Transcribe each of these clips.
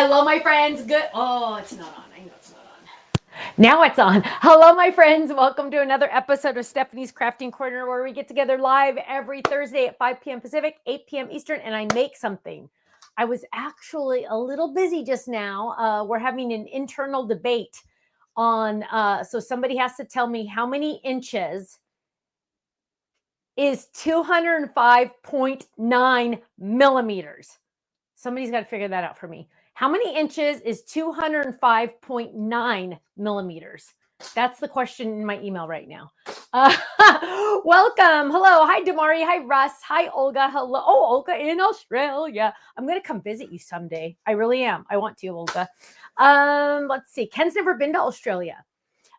Hello, my friends. Good. Oh, it's not on. I know it's not on. Now it's on. Hello, my friends. Welcome to another episode of Stephanie's Crafting Corner, where we get together live every Thursday at 5 p.m. Pacific, 8 p.m. Eastern, and I make something. I was actually a little busy just now. We're having an internal debate on, so somebody has to tell me how many inches is 205.9 millimeters. Somebody's got to figure that out for me. How many inches is 205.9 millimeters? That's the question in my email right now. Welcome. Hello. Hi, Damari. Hi, Russ. Hi, Olga. Hello. Oh, Olga in Australia. I'm going to come visit you someday. I really am. I want to, Olga. Let's see. Ken's never been to Australia.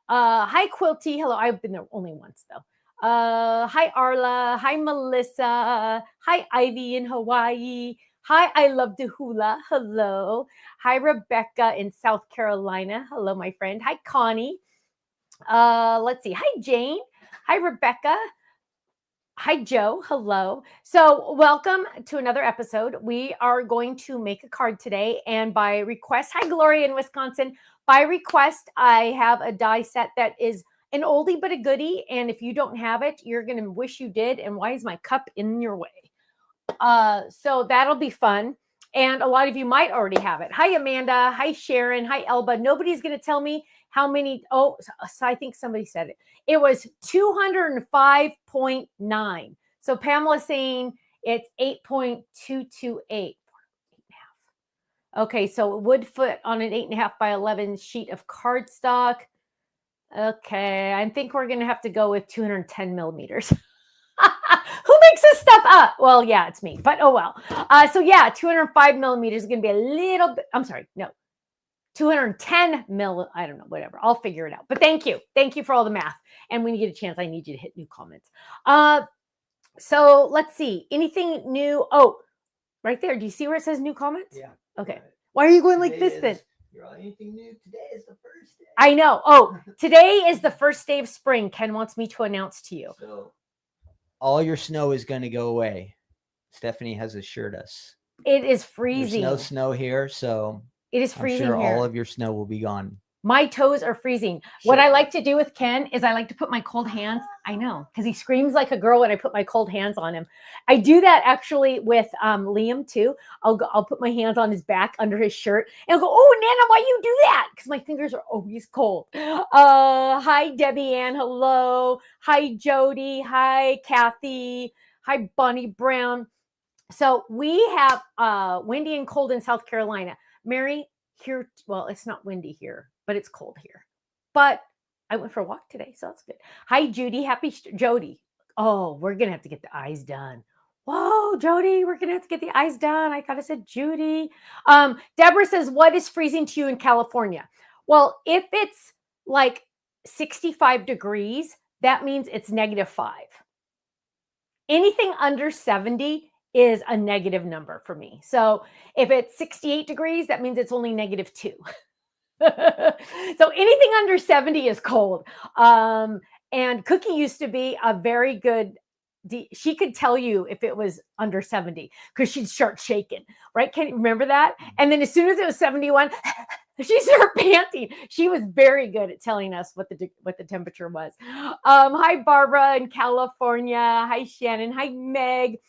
Hi, Quilty. Hello. I've been there only once, though. Hi, Arla. Hi, Melissa. Hi, Ivy in Hawaii. Hi, I love to hula. Hello. Hi, Rebecca in South Carolina. Hello, my friend. Hi, Connie. Let's see. Hi, Jane. Hi, Rebecca. Hi, Joe. Hello. So welcome to another episode. We are going to make a card today. And by request, hi, Gloria in Wisconsin. By request, I have a die set that is an oldie but a goodie. And if you don't have it, you're going to wish you did. And why is my cup in your way? So that'll be fun. And a lot of you might already have it. Hi, Amanda. Hi, Sharon. Hi, Elba. Nobody's going to tell me how many. Oh, so I think somebody said it. It was 205.9. So Pamela's saying it's 8.228. Okay, so wood foot on an 8.5 by 11 sheet of cardstock. Okay, I think we're going to have to go with 210 millimeters. Who makes this stuff up? Well, yeah, it's me, but oh well. So yeah, 205 millimeters is going to be a little bit, I'm sorry, no, 210 mil, I don't know, whatever. I'll figure it out. But thank you. Thank you for all the math. And when you get a chance, I need you to hit new comments. So let's see. Anything new? Oh, right there. Do you see where it says new comments? Yeah. Okay. Right. Why are you going like this then? You're on anything new? Today is the first day. I know. Oh, today is the first day of spring. Ken wants me to announce to you. So all your snow is going to go away. Stephanie has assured us. It is freezing. There's no snow here, so it is freezing I'm sure here. all of your snow will be gone. My toes are freezing. Sure. What I like to do with Ken is I like to put my cold hands. I know, because he screams like a girl when I put my cold hands on him. I do that actually with Liam too. I'll put my hands on his back under his shirt and I'll go, "Oh, Nana, why you do that?" Because my fingers are always cold. Hi, Debbie Ann. Hello. Hi, Jody. Hi, Kathy. Hi, Bonnie Brown. So we have windy and cold in South Carolina. Mary, here, well, it's not windy here, but it's cold here. But I went for a walk today, so that's good. Hi, Judy. Happy Jody. Oh, we're going to have to get the eyes done. Whoa, Jody, we're going to have to get the eyes done. I thought I said Judy. Deborah says, what is freezing to you in California? Well, if it's like 65 degrees, that means it's -5. Anything under 70 is a negative number for me. So if it's 68 degrees, that means it's only -2. So anything under 70 is cold. And Cookie used to be a very good, she could tell you if it was under 70 because she'd start shaking, right? Can you remember that? And then as soon as it was 71, she started panting. She was very good at telling us what the temperature was. Hi, Barbara in California. Hi, Shannon. Hi, Meg.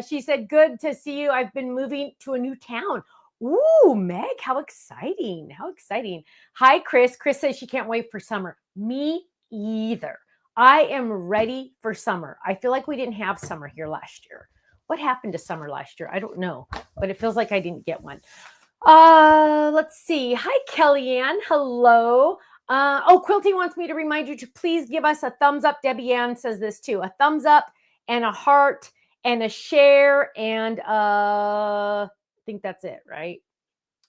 She said, good to see you. I've been moving to a new town. Ooh, Meg, how exciting. How exciting. Hi, Chris. Chris says she can't wait for summer. Me either. I am ready for summer. I feel like we didn't have summer here last year. What happened to summer last year? I don't know, but it feels like I didn't get one. Let's see. Hi, Kellyanne. Hello. Quilty wants me to remind you to please give us a thumbs up. Debbie Ann says this too. A thumbs up and a heart and a share and I think that's it, right?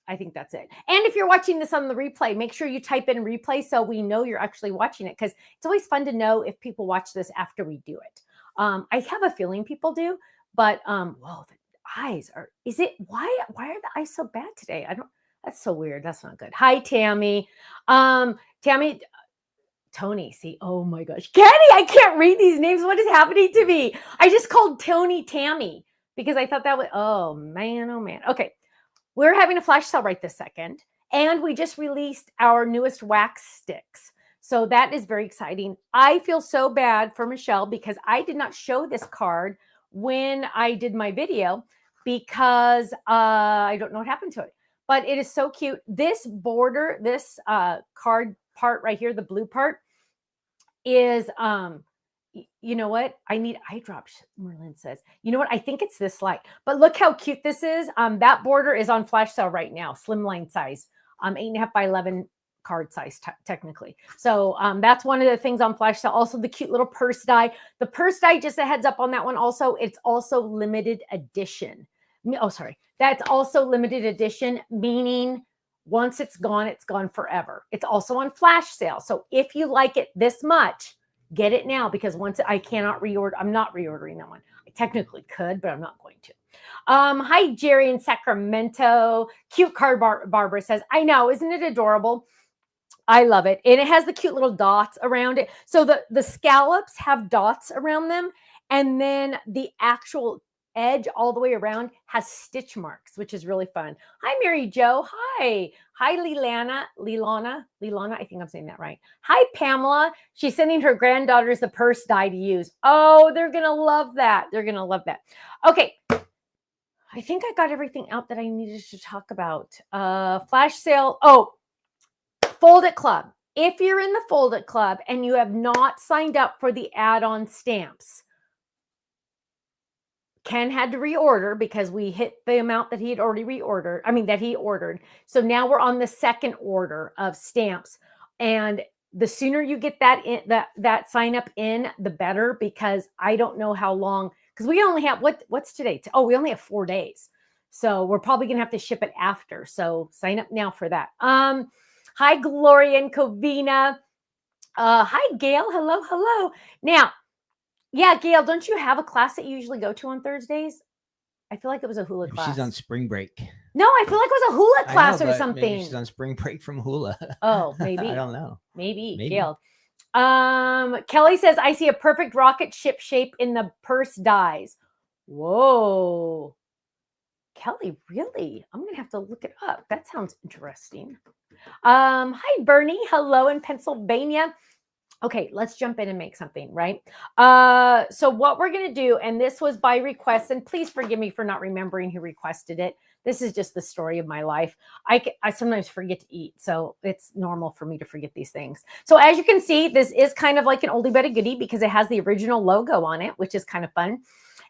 I think that's it. And if you're watching this on the replay, make sure you type in replay so we know you're actually watching it, because it's always fun to know if people watch this after we do it. I have a feeling people do, but whoa, the eyes are, is it, why are the eyes so bad today? That's so weird. That's not good. Hi, Tammy. Tammy, Tony, see, oh my gosh. Kenny, I can't read these names. What is happening to me? I just called Tony Tammy because I thought that was, oh man. Okay. we're having a flash sale right this second. And we just released our newest wax sticks. So that is very exciting. I feel so bad for Michelle because I did not show this card when I did my video because I don't know what happened to it. But it is so cute. This border, this card part right here, the blue part, is you know what? I need eye drops, Merlin says. You know what? I think it's this light. But look how cute this is. That border is on flash sale right now, slimline size, 8.5 by 11 card size technically. So that's one of the things on flash sale. Also the cute little purse die. The purse die, just a heads up on that one also, it's also limited edition. Oh, sorry. That's also limited edition, meaning once it's gone forever. It's also on flash sale. So if you like it this much, get it now, because once I cannot reorder, I'm not reordering that one. I technically could, but I'm not going to. Hi, Jerry in Sacramento. Cute card, Barbara says. I know, isn't it adorable? I love it. And it has the cute little dots around it. So the scallops have dots around them. And then the actual edge all the way around has stitch marks, which is really fun. Hi, Mary Jo. Hi. Hi, Lilana. I think I'm saying that right. Hi, Pamela. She's sending her granddaughters the purse die to use. Oh, they're going to love that. They're going to love that. Okay. I think I got everything out that I needed to talk about. Flash sale. Oh, Fold It Club. If you're in the Fold It Club and you have not signed up for the add-on stamps, Ken had to reorder because we hit the amount that he had already reordered. I mean, that he ordered. So now we're on the second order of stamps. And the sooner you get that in, that sign up in, the better, because I don't know how long, because we only have, what's today? Oh, we only have 4 days. So we're probably going to have to ship it after. So sign up now for that. Hi, Gloria and Covina. Hi, Gail. Hello. Now, yeah, Gail, don't you have a class that you usually go to on Thursdays? I feel like it was a hula class. She's on spring break. No, I feel like it was a hula class or something. Maybe she's on spring break from hula. Oh, maybe. I don't know. Maybe. Gail. Kelly says, I see a perfect rocket ship shape in the purse dies. Whoa. Kelly, really? I'm going to have to look it up. That sounds interesting. Hi, Bernie. Hello in Pennsylvania. Okay, let's jump in and make something, right? So what we're going to do, and this was by request, and please forgive me for not remembering who requested it. This is just the story of my life. I sometimes forget to eat, so it's normal for me to forget these things. So as you can see, this is kind of like an oldie but a goodie because it has the original logo on it, which is kind of fun.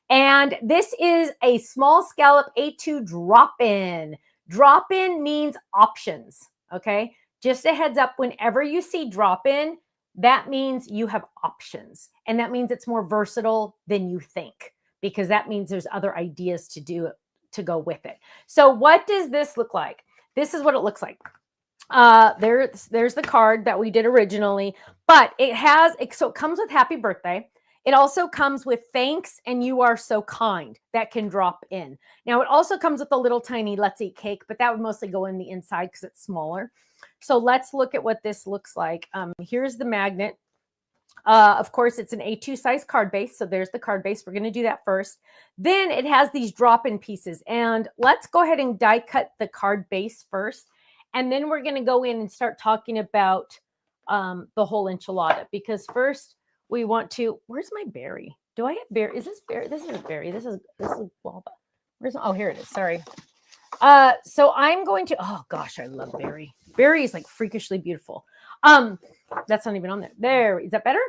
And this is a small scallop A2 drop-in. Drop-in means options, okay? Just a heads up, whenever you see drop-in, that means you have options. And that means it's more versatile than you think, because that means there's other ideas to do to go with it. So what does this look like? This is what it looks like. There's the card that we did originally, but so it comes with happy birthday. It also comes with thanks and you are so kind. That can drop in. Now it also comes with a little tiny let's eat cake, but that would mostly go in the inside because it's smaller. So let's look at what this looks like. Here's the magnet. Of course, it's an A2 size card base. So there's the card base. We're going to do that first. Then it has these drop-in pieces. And let's go ahead and die cut the card base first. And then we're going to go in and start talking about the whole enchilada. Because first we want to, where's my berry? Do I have berry? Is this berry? This is berry. This is guava. Oh, here it is. Sorry. So I'm going to, oh gosh, I love berry. Berry is like freakishly beautiful. That's not even on there. There, is that better?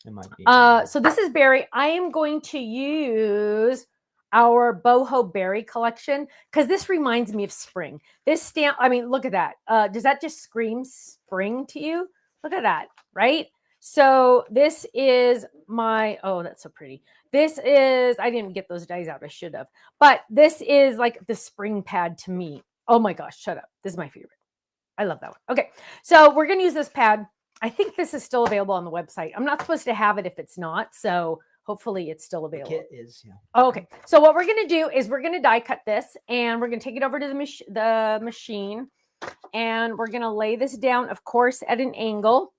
It might be. So this is berry. I am going to use our boho berry collection because this reminds me of spring. This stamp, I mean, look at that. Does that just scream spring to you? Look at that, right? So this is my, oh, that's so pretty. This is, I didn't get those dies out. I should have. But this is like the spring pad to me. Oh my gosh, shut up. This is my favorite. I love that one. Okay, so we're going to use this pad. I think this is still available on the website. I'm not supposed to have it if it's not. So hopefully it's still available. The kit is, yeah. Okay, so what we're going to do is we're going to die cut this. And we're going to take it over to the machine. And we're going to lay this down, of course, at an angle.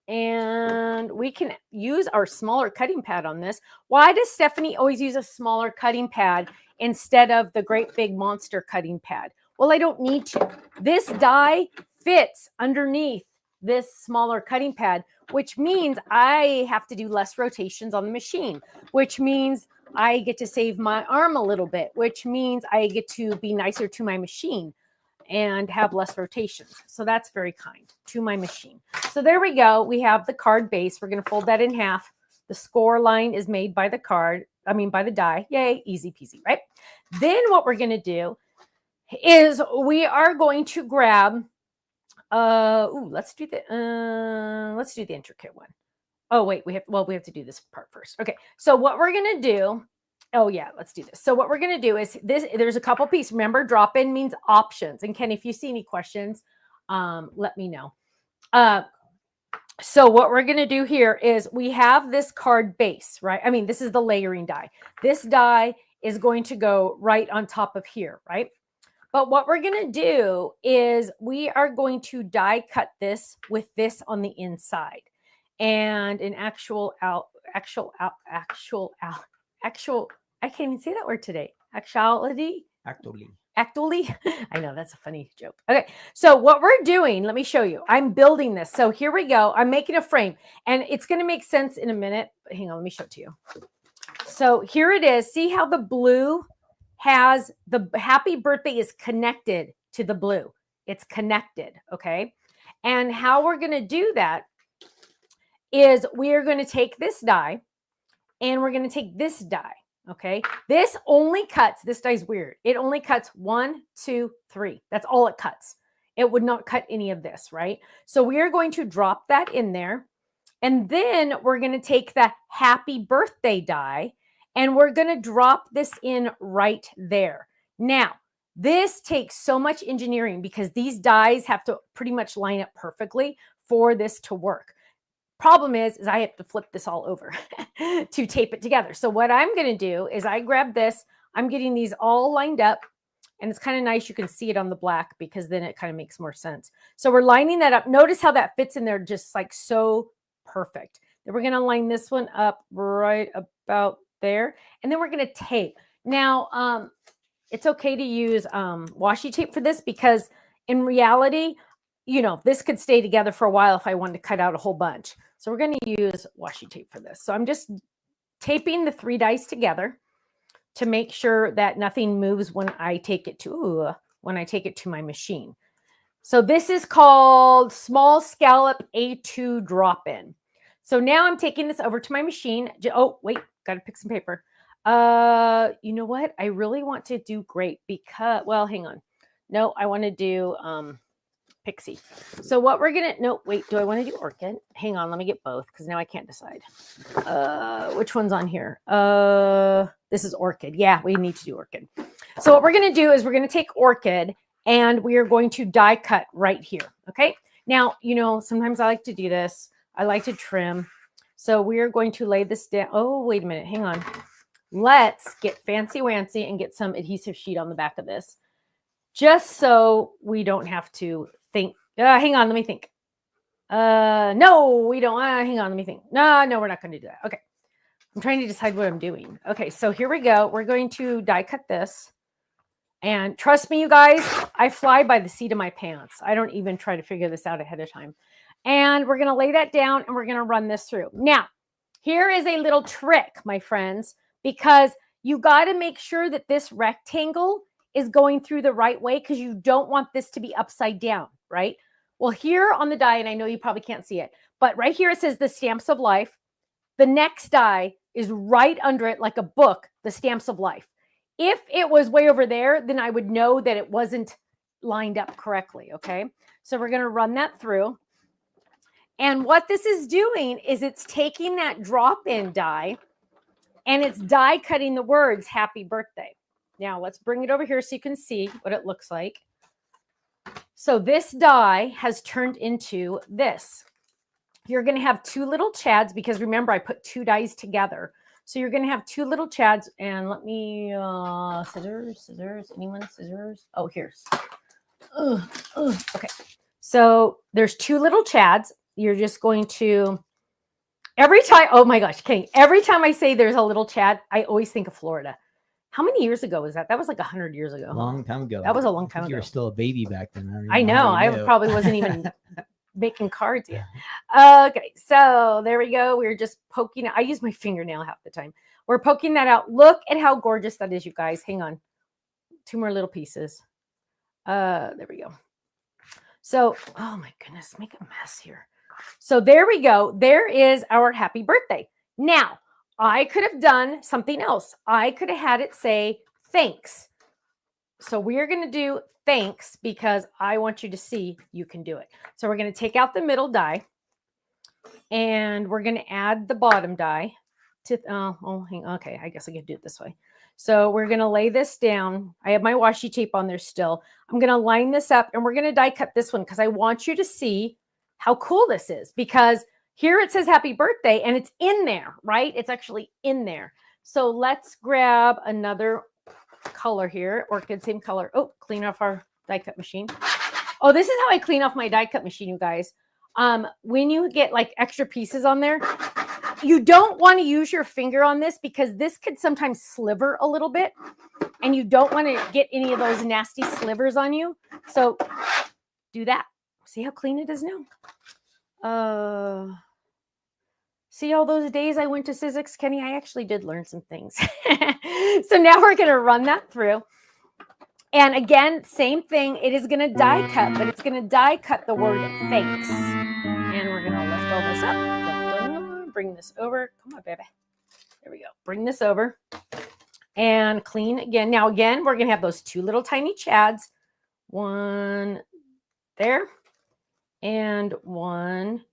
And we can use our smaller cutting pad on this. Why does Stephanie always use a smaller cutting pad instead of the great big monster cutting pad? Well, I don't need to. This die fits underneath this smaller cutting pad, which means I have to do less rotations on the machine, which means I get to save my arm a little bit, which means I get to be nicer to my machine and have less rotations. So that's very kind to my machine. So there we go. We have the card base. We're going to fold that in half. The score line is made by the card. I mean, by the die. Yay, easy peasy, right? Then what we're going to do is we are going to grab, let's do the intricate one. Oh, wait, we have to do this part first. Okay, so what we're going to do, oh yeah, let's do this. So what we're going to do is this, there's a couple pieces. Remember, drop in means options. And Ken, if you see any questions, let me know. So what we're going to do here is we have this card base, right? I mean, this is the layering die. This die is going to go right on top of here, right? But what we're going to do is we are going to die cut this with this on the inside. And an actual, I can't even say that word today. Actually. I know, that's a funny joke. Okay, so what we're doing, let me show you. I'm building this. So here we go. I'm making a frame, and it's going to make sense in a minute. But hang on, let me show it to you. So here it is. See how the blue has the happy birthday is connected to the blue. It's connected, okay? And how we're going to do that is we are going to take this die and we're going to take this die, okay? This only cuts, this die's weird. It only cuts 1, 2, 3. That's all it cuts. It would not cut any of this, right? So we are going to drop that in there. And then we're going to take the happy birthday die and we're going to drop this in right there. Now, this takes so much engineering because these dies have to pretty much line up perfectly for this to work. Problem is I have to flip this all over to tape it together. So what I'm going to do is I grab this. I'm getting these all lined up. And it's kind of nice. You can see it on the black because then it kind of makes more sense. So we're lining that up. Notice how that fits in there just like so perfect. Then we're going to line this one up right about there. And then we're going to tape. Now, it's okay to use washi tape for this because in reality, you know, this could stay together for a while if I wanted to cut out a whole bunch. So we're going to use washi tape for this. So I'm just taping the 3 dice together to make sure that nothing moves when I take it to my machine. So this is called small scallop A2 drop-in. So now I'm taking this over to my machine. Oh, wait, got to pick some paper. You know what? I really want to do grape because, well, hang on. No, I want to do pixie. So what we're going to, no, wait, do I want to do orchid? Hang on, let me get both because now I can't decide. Which one's on here? This is orchid. Yeah, we need to do orchid. So what we're going to do is we're going to take orchid and we are going to die cut right here. Okay. Now, you know, sometimes I like to do this. I like to trim. So we are going to lay this down. Oh, wait a minute. Hang on. Let's get fancy wancy and get some adhesive sheet on the back of this. Just so we don't have to think. Hang on, let me think. No, we don't. Hang on, let me think. No, we're not going to do that. Okay. I'm trying to decide what I'm doing. Okay, so here we go. We're going to die cut this. And trust me, you guys, I fly by the seat of my pants. I don't even try to figure this out ahead of time. And we're going to lay that down and we're going to run this through. Now, here is a little trick, my friends, because you got to make sure that this rectangle is going through the right way because you don't want this to be upside down, right? Well, here on the die, and I know you probably can't see it, but right here it says the stamps of life. The next die is right under it like a book, the stamps of life. If it was way over there, then I would know that it wasn't lined up correctly, okay? So we're going to run that through. And what this is doing is it's taking that drop-in die and it's die cutting the words happy birthday. Now let's bring it over here so you can see what it looks like. So this die has turned into this. You're going to have 2 little chads because remember I put 2 dies together. So you're going to have 2 little chads and let me, scissors, anyone scissors? Oh, here's, okay. So there's 2 little chads. You're just going to, every time, oh my gosh, Kenny, every time I say there's a little chad, I always think of Florida. How many years ago was that? That was like 100 years ago. A long time ago. That was a long I time think you ago. were still a baby back then. don't even I know. how you I knew. probably wasn't even making cards yet. Okay, so there we go. We're just poking it. I use my fingernail half the time. We're poking that out. Look at how gorgeous that is, you guys. Hang on. 2 more little pieces. There we go. So, oh my goodness, make a mess here. So there we go. There is our happy birthday. Now, I could have done something else. I could have had it say thanks. So we're going to do thanks because I want you to see you can do it. So we're going to take out the middle die and we're going to add the bottom die to, okay, I guess I could do it this way. So we're going to lay this down. I have my washi tape on there still. I'm going to line this up and we're going to die cut this one because I want you to see how cool this is, because here it says happy birthday and it's in there, right? It's actually in there. So let's grab another color here, orchid, same color. Oh, clean off our die cut machine. Oh, this is how I clean off my die cut machine, you guys. When you get like extra pieces on there, you don't want to use your finger on this because this could sometimes sliver a little bit and you don't want to get any of those nasty slivers on you. So do that. See how clean it is now? See all those days I went to Sizzix, Kenny? I actually did learn some things. So now we're going to run that through. And again, same thing. It is going to die cut, but it's going to die cut the word thanks. And we're going to lift all this up. Bring this over. Come on, baby. There we go. Bring this over and clean again. Now, again, we're going to have those 2 little tiny chads. One there and one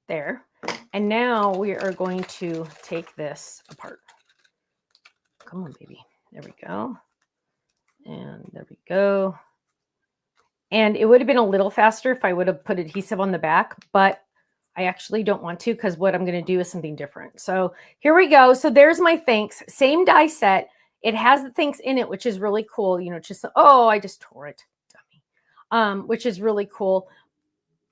there. And now we are going to take this apart. Come on, baby. There we go. And there we go. And it would have been a little faster if I would have put adhesive on the back, but I actually don't want to because what I'm going to do is something different. So here we go. So there's my thanks. Same die set. It has the thanks in it, which is really cool. You know, just, oh, I just tore it. Dummy. Which is really cool.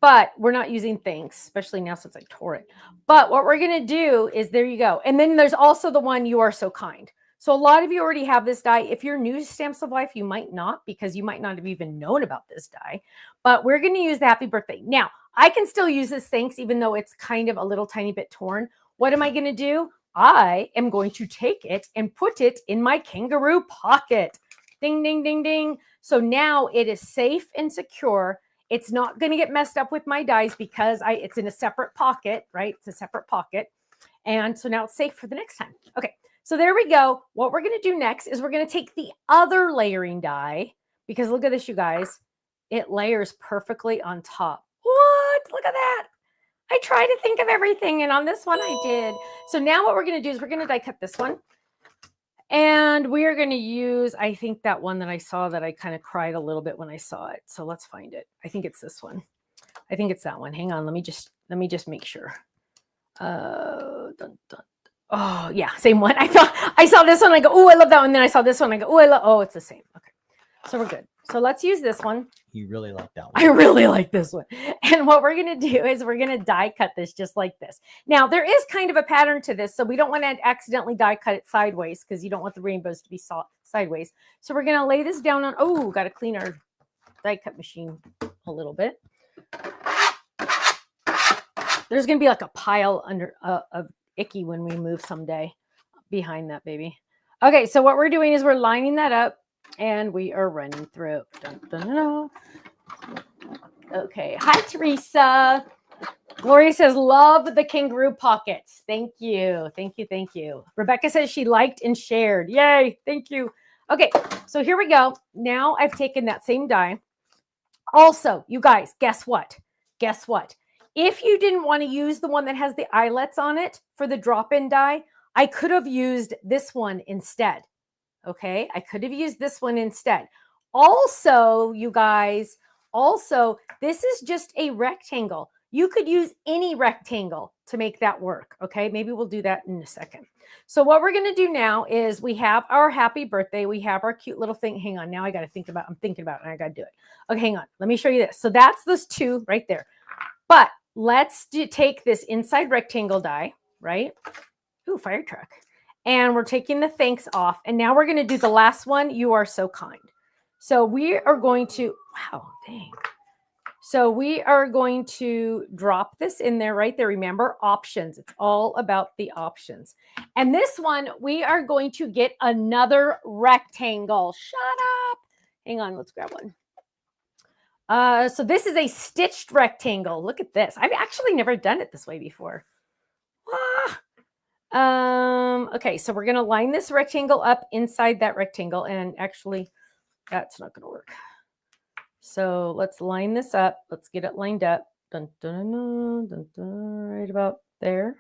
But we're not using thanks, especially now since I tore it. But what we're going to do is, there you go. And then there's also the one, you are so kind. So a lot of you already have this die. If you're new to Stamps of Life, you might not, because you might not have even known about this die. But we're going to use the happy birthday. Now, I can still use this thanks, even though it's kind of a little tiny bit torn. What am I going to do? I am going to take it and put it in my kangaroo pocket. Ding, ding, ding, ding. So now it is safe and secure. It's not going to get messed up with my dies because it's in a separate pocket, right? It's a separate pocket. And so now it's safe for the next time. Okay, so there we go. What we're going to do next is we're going to take the other layering die, because look at this, you guys. It layers perfectly on top. What? Look at that. I try to think of everything, and on this one I did. So now what we're going to do is we're going to die cut this one. And we are going to use, I think, that one that I saw that I kind of cried a little bit when I saw it. So let's find it. I think it's this one. I think it's that one. Hang on. Let me just make sure. Dun, dun. Oh, yeah, same one. I saw this one. I go, oh, I love that one. Then I saw this one. I go, oh, it's the same. Okay. So we're good. So let's use this one. You really like that one. I really like this one. And what we're going to do is we're going to die cut this just like this. Now, there is kind of a pattern to this, so we don't want to accidentally die cut it sideways because you don't want the rainbows to be sideways. So we're going to lay this down on, oh, got to clean our die cut machine a little bit. There's going to be like a pile under of icky when we move someday behind that baby. Okay, so what we're doing is we're lining that up. And we are running through. Dun, dun, dun. Okay. Hi, Teresa. Gloria says, love the kangaroo pockets. Thank you. Thank you. Thank you. Rebecca says she liked and shared. Yay. Thank you. Okay. So here we go. Now I've taken that same die. Also, you guys, guess what? Guess what? If you didn't want to use the one that has the eyelets on it for the drop-in die, I could have used this one instead. Okay, I could have used this one instead. Also, you guys, this is just a rectangle. You could use any rectangle to make that work. Okay, maybe we'll do that in a second. So what we're going to do now is we have our happy birthday. We have our cute little thing. Hang on. Now I got to think about, I'm thinking about it and I got to do it. Okay, hang on. Let me show you this. So that's those two right there. But let's take this inside rectangle die, right? Ooh, fire truck. And we're taking the thanks off. And now we're going to do the last one. You are so kind. So we are going to, wow, dang. So we are going to drop this in there right there. Remember, options. It's all about the options. And this one, we are going to get another rectangle. Shut up. Hang on, let's grab one. So this is a stitched rectangle. Look at this. I've actually never done it this way before. Okay, so we're going to line this rectangle up inside that rectangle. And actually, that's not going to work. So let's line this up. Let's get it lined up. Dun, dun, dun, dun, dun, right about there.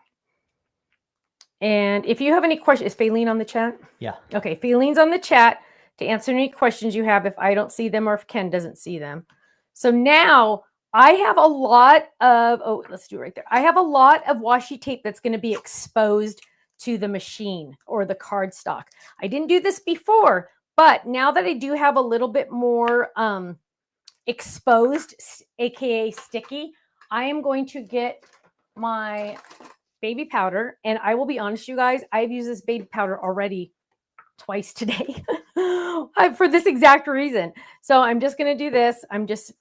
And if you have any questions, is Faylene on the chat? Yeah. Okay, Faylene's on the chat to answer any questions you have if I don't see them or if Ken doesn't see them. So now I have a lot of, oh, let's do it right there. I have a lot of washi tape that's going to be exposed to the machine or the cardstock. I didn't do this before, but now that I do have a little bit more exposed, aka sticky, I am going to get my baby powder, and I will be honest, you guys, I've used this baby powder already twice today for this exact reason. So I'm just going to do this. I'm just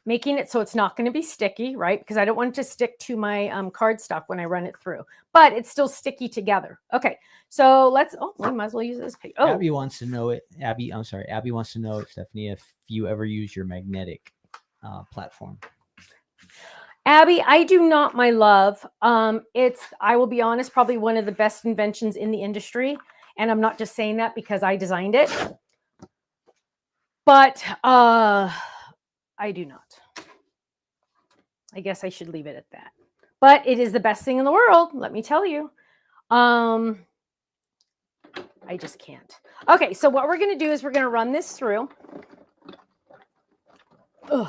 making it so it's not going to be sticky, right? Because I don't want it to stick to my cardstock when I run it through, but it's still sticky together. Okay, so let's, oh, we might as well use this page. Oh, Abby wants to know it. Abby wants to know, Stephanie, if you ever use your magnetic platform. Abby, I do not, my love. It's, I will be honest, probably one of the best inventions in the industry. And I'm not just saying that because I designed it. But I do not. I guess I should leave it at that. But it is the best thing in the world, let me tell you. I just can't. Okay, so what we're going to do is we're going to run this through. Ugh.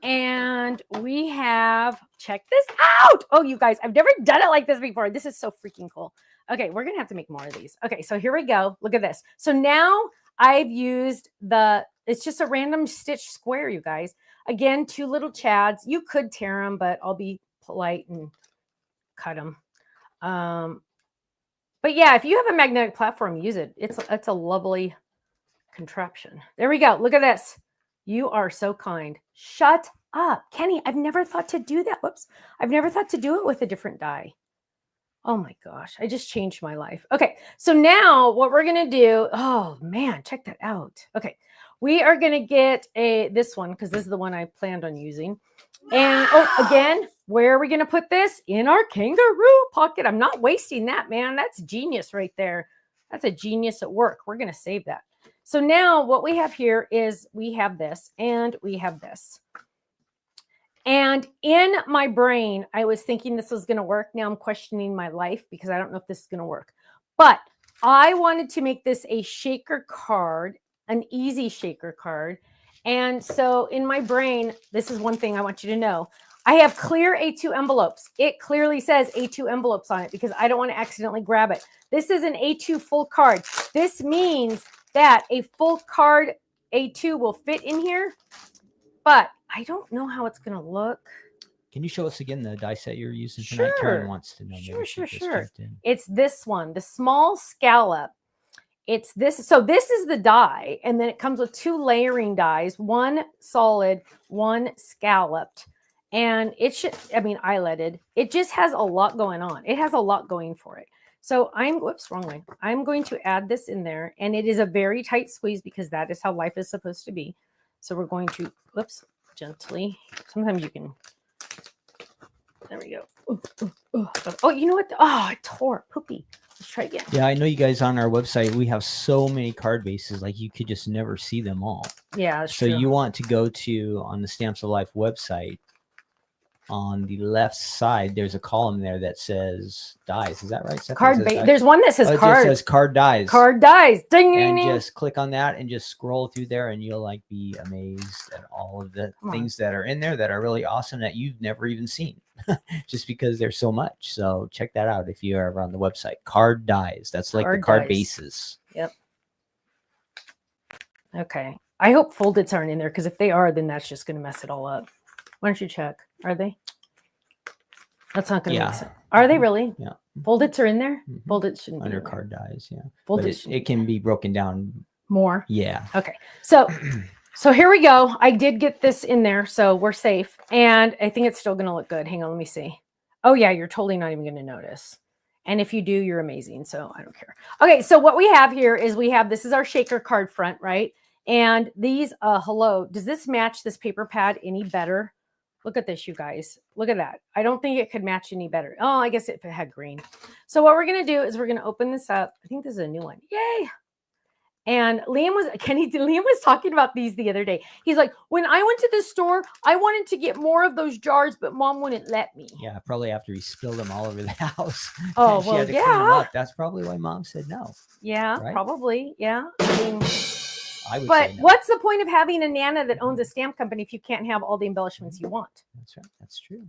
And we have, check this out. Oh, you guys, I've never done it like this before. This is so freaking cool. Okay, we're going to have to make more of these. Okay, so here we go. Look at this. So now I've used it's just a random stitch square, you guys. Again, 2 little chads. You could tear them, but I'll be polite and cut them. But yeah, if you have a magnetic platform, use it. It's a lovely contraption. There we go. Look at this. You are so kind. Shut up. Kenny, I've never thought to do that. Whoops. I've never thought to do it with a different die. Oh my gosh. I just changed my life. Okay. So now what we're going to do, oh man, check that out. Okay. We are going to get this one because this is the one I planned on using. And oh, again, where are we going to put this? In our kangaroo pocket. I'm not wasting that, man. That's genius right there. That's a genius at work. We're going to save that. So now what we have here is we have this and we have this. And in my brain, I was thinking this was going to work. Now I'm questioning my life because I don't know if this is going to work. But I wanted to make this a shaker card, an easy shaker card. And so in my brain, this is one thing I want you to know. I have clear A2 envelopes. It clearly says A2 envelopes on it because I don't want to accidentally grab it. This is an A2 full card. This means that a full card A2 will fit in here, but I don't know how it's going to look. Can you show us again the die set you're using tonight? Sure. Karen wants to know. Sure. It's this one, the small scallop. It's this. So this is the die, and then it comes with 2 layering dies, 1 solid, 1 scalloped. And it should, I mean, eyeletted. It just has a lot going on. It has a lot going for it. So whoops, wrong way. I'm going to add this in there, and it is a very tight squeeze because that is how life is supposed to be. So we're going to, whoops, gently. Sometimes you can, there we go. Oh, you know what? Oh, it tore, poopy. Let's try again. Yeah, I know you guys on our website, we have so many card bases, like you could just never see them all. Yeah, that's so true. You want to go to, on the Stamps of Life website, on the left side, there's a column there that says dies. Is that right? Card base. There's one that says card. It just says card dies. Card dies. Ding, ding, and ding. Just click on that and just scroll through there, and you'll like be amazed at all of the things that are in there that are really awesome that you've never even seen, just because there's so much. So check that out if you are ever on the website. Card dies. That's like the card bases. Yep. Okay. I hope foldeds aren't in there because if they are, then that's just going to mess it all up. Why don't you check? Are they? That's not going to make sense. Are they really? Yeah. Foldits are in there. Mhm. Foldits shouldn't be in there. Undercard dies, yeah. Foldits But shouldn't it can be broken down. more. Yeah. Okay. So here we go. I did get this in there, so we're safe. And I think it's still going to look good. Hang on, let me see. Oh yeah, you're totally not even going to notice. And if you do, you're amazing. So I don't care. Okay, so what we have here is this is our shaker card front, right? And these, hello, does this match this paper pad any better? Look at this, you guys. Look at that. I don't think it could match any better. Oh, I guess if it had green. So what we're going to do is we're going to open this up. I think this is a new one. Yay. And Liam was talking about these the other day. He's like, when I went to the store, I wanted to get more of those jars, but Mom wouldn't let me. Yeah, probably after he spilled them all over the house. Oh, she well, had to clean them yeah. up. That's probably why Mom said no. Yeah, right? Probably. Yeah. I mean, I would but say no. what's the point of having a Nana that owns a stamp company if you can't have all the embellishments you want? That's right. That's true.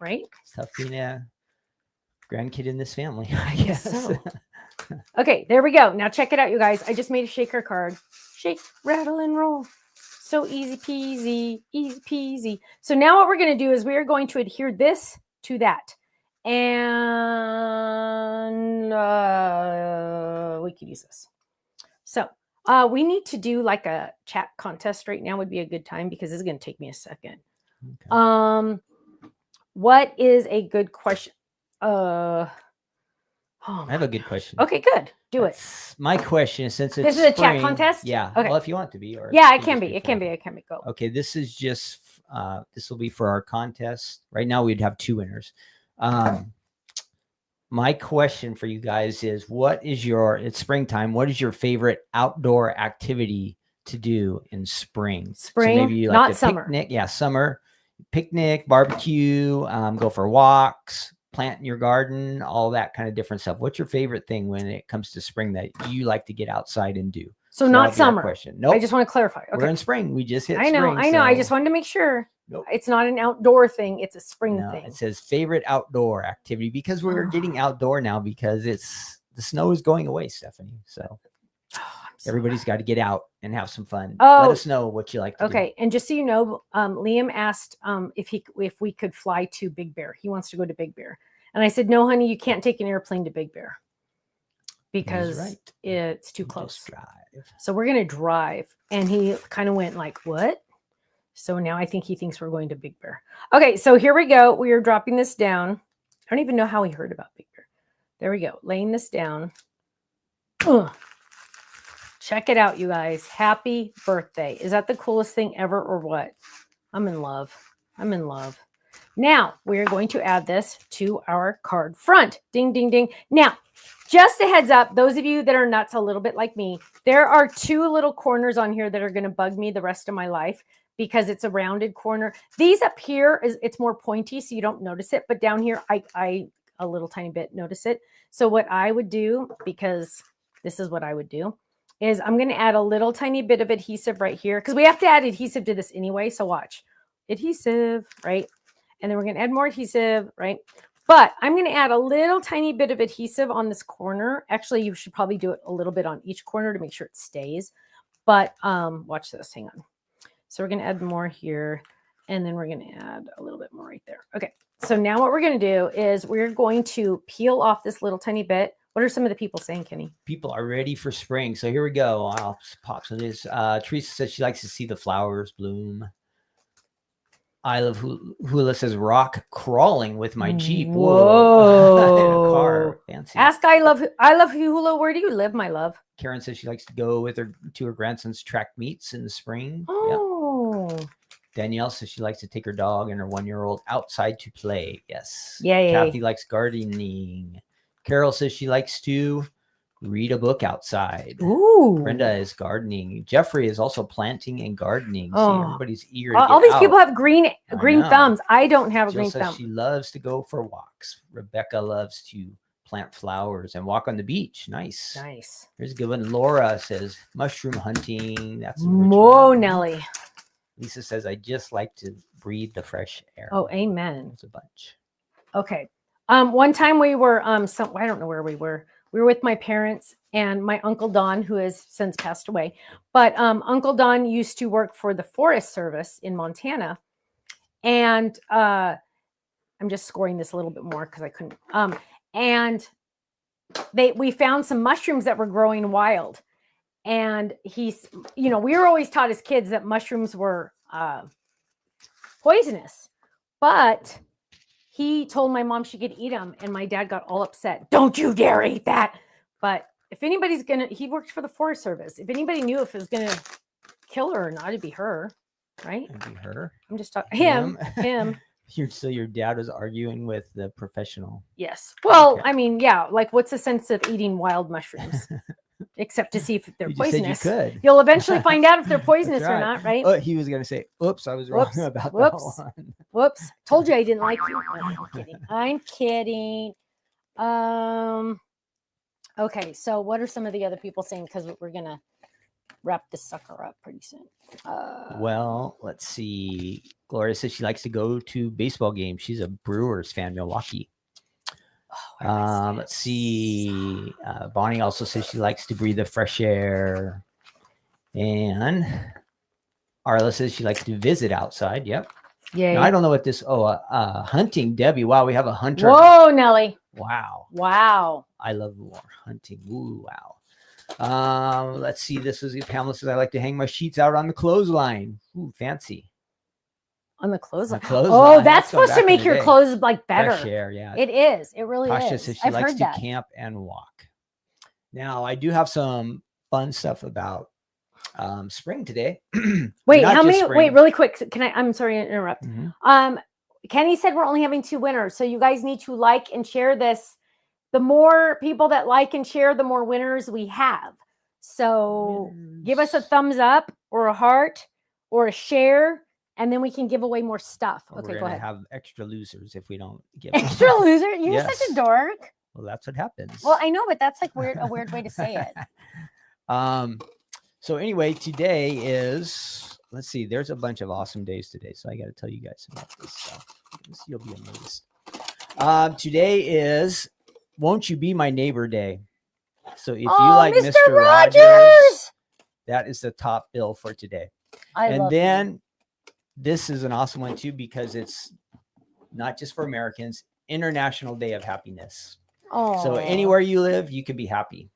Right? It's tough being a grandkid in this family. I guess so. Okay, there we go. Now check it out, you guys. I just made a shaker card. Shake, rattle, and roll. So easy peasy, easy peasy. So now what we're going to do is we are going to adhere this to that. And we could use this. So we need to do like a chat contest right now would be a good time because this is going to take me a second. Okay. What is a good question? I have a good question. Okay, good. Do it. My question, since this is a chat contest. Yeah. Okay. Well, if you want it to be, or yeah, it can be. It can be. It can be. Go. Okay. This is just. This will be for our contest. Right now, we'd have 2 winners. My question for you guys is: it's springtime? What is your favorite outdoor activity to do in spring? Spring, so maybe you like not to summer. Picnic, yeah, summer. Picnic, barbecue, go for walks, plant in your garden, all that kind of different stuff. What's your favorite thing when it comes to spring that you like to get outside and do? So not summer. Question. Nope. I just want to clarify. Okay. We're in spring. We just hit I know. spring. I just wanted to make sure. Nope. It's not an outdoor thing. It's a spring thing. It says favorite outdoor activity because we're getting outdoor now because the snow is going away, Stephanie. So everybody's got to get out and have some fun. Let us know what you like to do. Okay. And just so you know, Liam asked if we could fly to Big Bear. He wants to go to Big Bear. And I said, no, honey, you can't take an airplane to Big Bear because it's too close. So we're going to drive. And he kind of went like, what? So now I think he thinks we're going to Big Bear. Okay, so here we go. We are dropping this down. I don't even know how he heard about Big Bear. There we go. Laying this down. Ugh. Check it out, you guys. Happy birthday. Is that the coolest thing ever or what? I'm in love. I'm in love. Now, we are going to add this to our card front. Ding, ding, ding. Now, just a heads up, those of you that are nuts a little bit like me, there are 2 little corners on here that are going to bug me the rest of my life because it's a rounded corner. These up here, it's more pointy, so you don't notice it. But down here, I a little tiny bit notice it. So what I would do, because this is what I would do, is I'm going to add a little tiny bit of adhesive right here because we have to add adhesive to this anyway. So watch. Adhesive, right? And then we're going to add more adhesive, right? But I'm going to add a little tiny bit of adhesive on this corner. Actually, you should probably do it a little bit on each corner to make sure it stays. But watch this. Hang on. So we're going to add more here. And then we're going to add a little bit more right there. Okay. So now what we're going to do is we're going to peel off this little tiny bit. What are some of the people saying, Kenny? People are ready for spring. So here we go. I'll pop some of this. Teresa says she likes to see the flowers bloom. I love Hula says rock crawling with my Jeep. Whoa. In a car. Fancy. Ask I love Hula. Where do you live, my love? Karen says she likes to go with her grandson's track meets in the spring. Oh. Yep. Danielle says she likes to take her dog and her 1-year-old outside to play. Yes. Yay. Kathy likes gardening. Carol says she likes to read a book outside. Ooh. Brenda is gardening. Jeffrey is also planting and gardening. Oh. See, everybody's eager to all get these out. people have green thumbs. I don't have a Jill green says thumb. she loves to go for walks. Rebecca loves to plant flowers and walk on the beach. Nice. Nice. Here's a good one. Laura says mushroom hunting. That's Whoa, Nelly. Lisa says I just like to breathe the fresh air. Oh, amen. It's a bunch. Okay. One time we were I don't know where we were. We were with my parents and my Uncle Don, who has since passed away. But Uncle Don used to work for the Forest Service in Montana. And I'm just scoring this a little bit more because I couldn't. and we found some mushrooms that were growing wild. And he's, we were always taught as kids that mushrooms were poisonous, but he told my mom she could eat them, and my dad got all upset. Don't you dare eat that. But if anybody's he worked for the Forest Service. If anybody knew if it was gonna kill her or not, it'd be her, right? It'd be her. I'm just talking him. So your dad was arguing with the professional. Yes. Well, Okay. I mean, yeah. Like, what's the sense of eating wild mushrooms? Except to see if they're poisonous. You'll eventually find out if they're poisonous or not, right? Oh, he was going to say, oops, I was wrong about that one. Whoops. Told you I didn't like you. I'm kidding. Okay, so what are some of the other people saying? Because we're going to wrap this sucker up pretty soon. Well, let's see. Gloria says she likes to go to baseball games. She's a Brewers fan, Milwaukee. Let's see. Bonnie also says she likes to breathe the fresh air. And Arla says she likes to visit outside. Yep. Yeah. Now, I don't know what this. Hunting. Debbie. Wow, we have a hunter. Whoa, Nelly. Wow. I love more hunting. Ooh, wow. Let's see. This is Pamela says I like to hang my sheets out on the clothesline. Ooh, fancy. On the clothesline. Oh, that's supposed to make your clothes like better. Fresh air, yeah. It is. It really Tasha is. says she likes to camp and walk. Now, I do have some fun stuff about spring today. Wait, how many? Wait, really quick. I'm sorry to interrupt. Mm-hmm. Kenny said we're only having 2 winners, so you guys need to like and share this. The more people that like and share, the more winners we have. So give us a thumbs up or a heart or a share. And then we can give away more stuff. Okay, go ahead. Have extra losers if we don't give extra loser. You're such a dork. Well, that's what happens. Well, I know, but that's like a weird way to say it. So anyway, today is, let's see, there's a bunch of awesome days today. So I got to tell you guys about this stuff. You'll be amazed. Today is Won't You Be My Neighbor Day. So if you like Mr. Rogers, that is the top bill for today. And then this is an awesome one too, because it's not just for Americans, International Day of Happiness. Oh. So anywhere you live, you can be happy.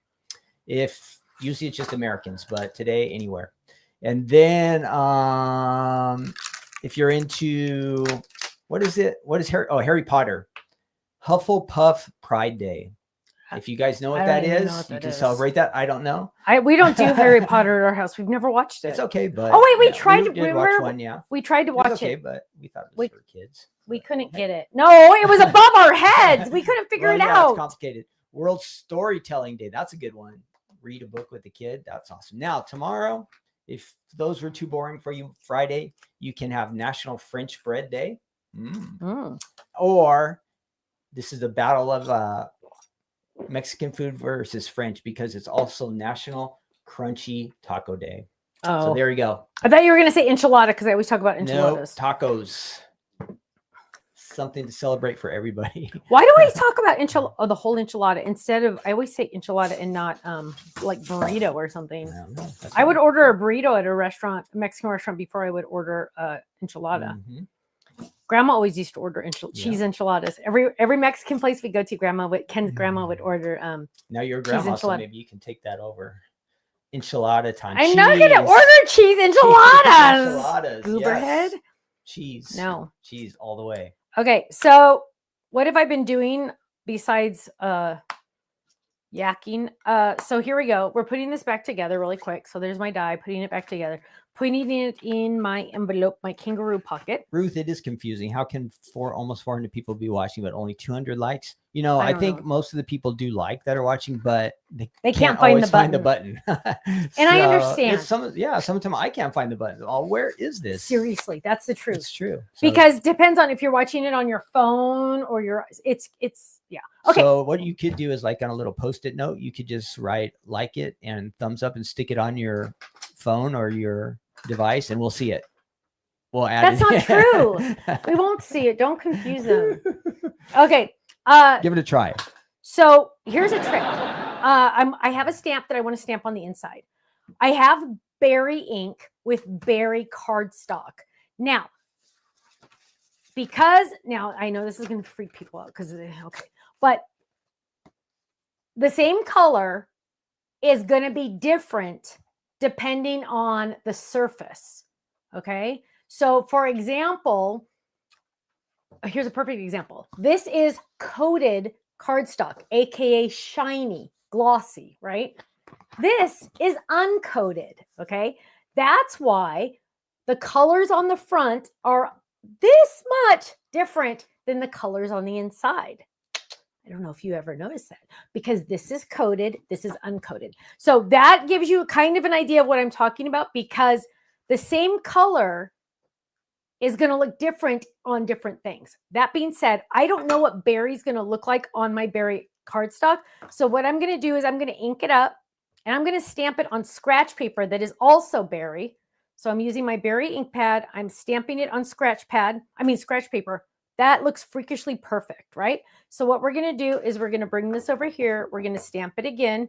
If usually it's just Americans, but today anywhere. And then if you're into, what is Harry Potter, Hufflepuff Pride Day. If you guys know what that is, you can celebrate that. I don't know. We don't do Harry Potter at our house. We've never watched it. It's okay, but we tried to watch one. Yeah, we tried to watch it. Okay, but we thought it was for kids. We couldn't get it. No, it was above our heads. We couldn't figure it out. It's complicated. World Storytelling Day. That's a good one. Read a book with a kid. That's awesome. Now tomorrow, if those were too boring for you, Friday, you can have National French Bread Day. Or this is the battle of Mexican food versus French, because it's also National Crunchy Taco Day. Oh, so there you go. I thought you were going to say enchilada, because I always talk about enchiladas. No, tacos. Something to celebrate for everybody. Why do I talk about the whole enchilada instead of, I always say enchilada and not like burrito or something? I would order a burrito at a Mexican restaurant before I would order enchilada. Mm-hmm. Grandma always used to order cheese enchiladas. Every Mexican place we go to, Ken's grandma would order. Now your grandma, so maybe you can take that over. Enchilada time. I'm not going to order cheese enchiladas. Gooberhead. Yes. Cheese. No. Cheese all the way. Okay, so what have I been doing besides yakking? So here we go. We're putting this back together really quick. So there's my die, putting it back together, putting it in my envelope, my kangaroo pocket. Ruth, it is confusing. How can almost 400 people be watching, but only 200 likes? I think most of the people do like that are watching, but they can't find the button. And I understand. Sometimes I can't find the button. Oh, where is this? Seriously, that's the truth. It's true. Because depends on if you're watching it on your phone or it's okay. So what you could do is, like on a little Post-it note, you could just write like it and thumbs up and stick it on your phone or your device, and we'll see it. We'll add That's not true. We won't see it. Don't confuse them. Okay. Give it a try. So here's a trick. I have a stamp that I want to stamp on the inside. I have berry ink with berry cardstock. Now I know this is going to freak people out but the same color is going to be different depending on the surface. Okay. So for example, here's a perfect example. This is coated cardstock, AKA shiny, glossy, right? This is uncoated. Okay. That's why the colors on the front are this much different than the colors on the inside. I don't know if you ever noticed that, because this is coated, this is uncoated. So that gives you kind of an idea of what I'm talking about, because the same color is going to look different on different things. That being said, I don't know what berry's going to look like on my berry cardstock. So what I'm going to do is I'm going to ink it up and I'm going to stamp it on scratch paper that is also berry. So I'm using my berry ink pad. I'm stamping it on scratch paper. That looks freakishly perfect, right? So what we're going to do is we're going to bring this over here. We're going to stamp it again,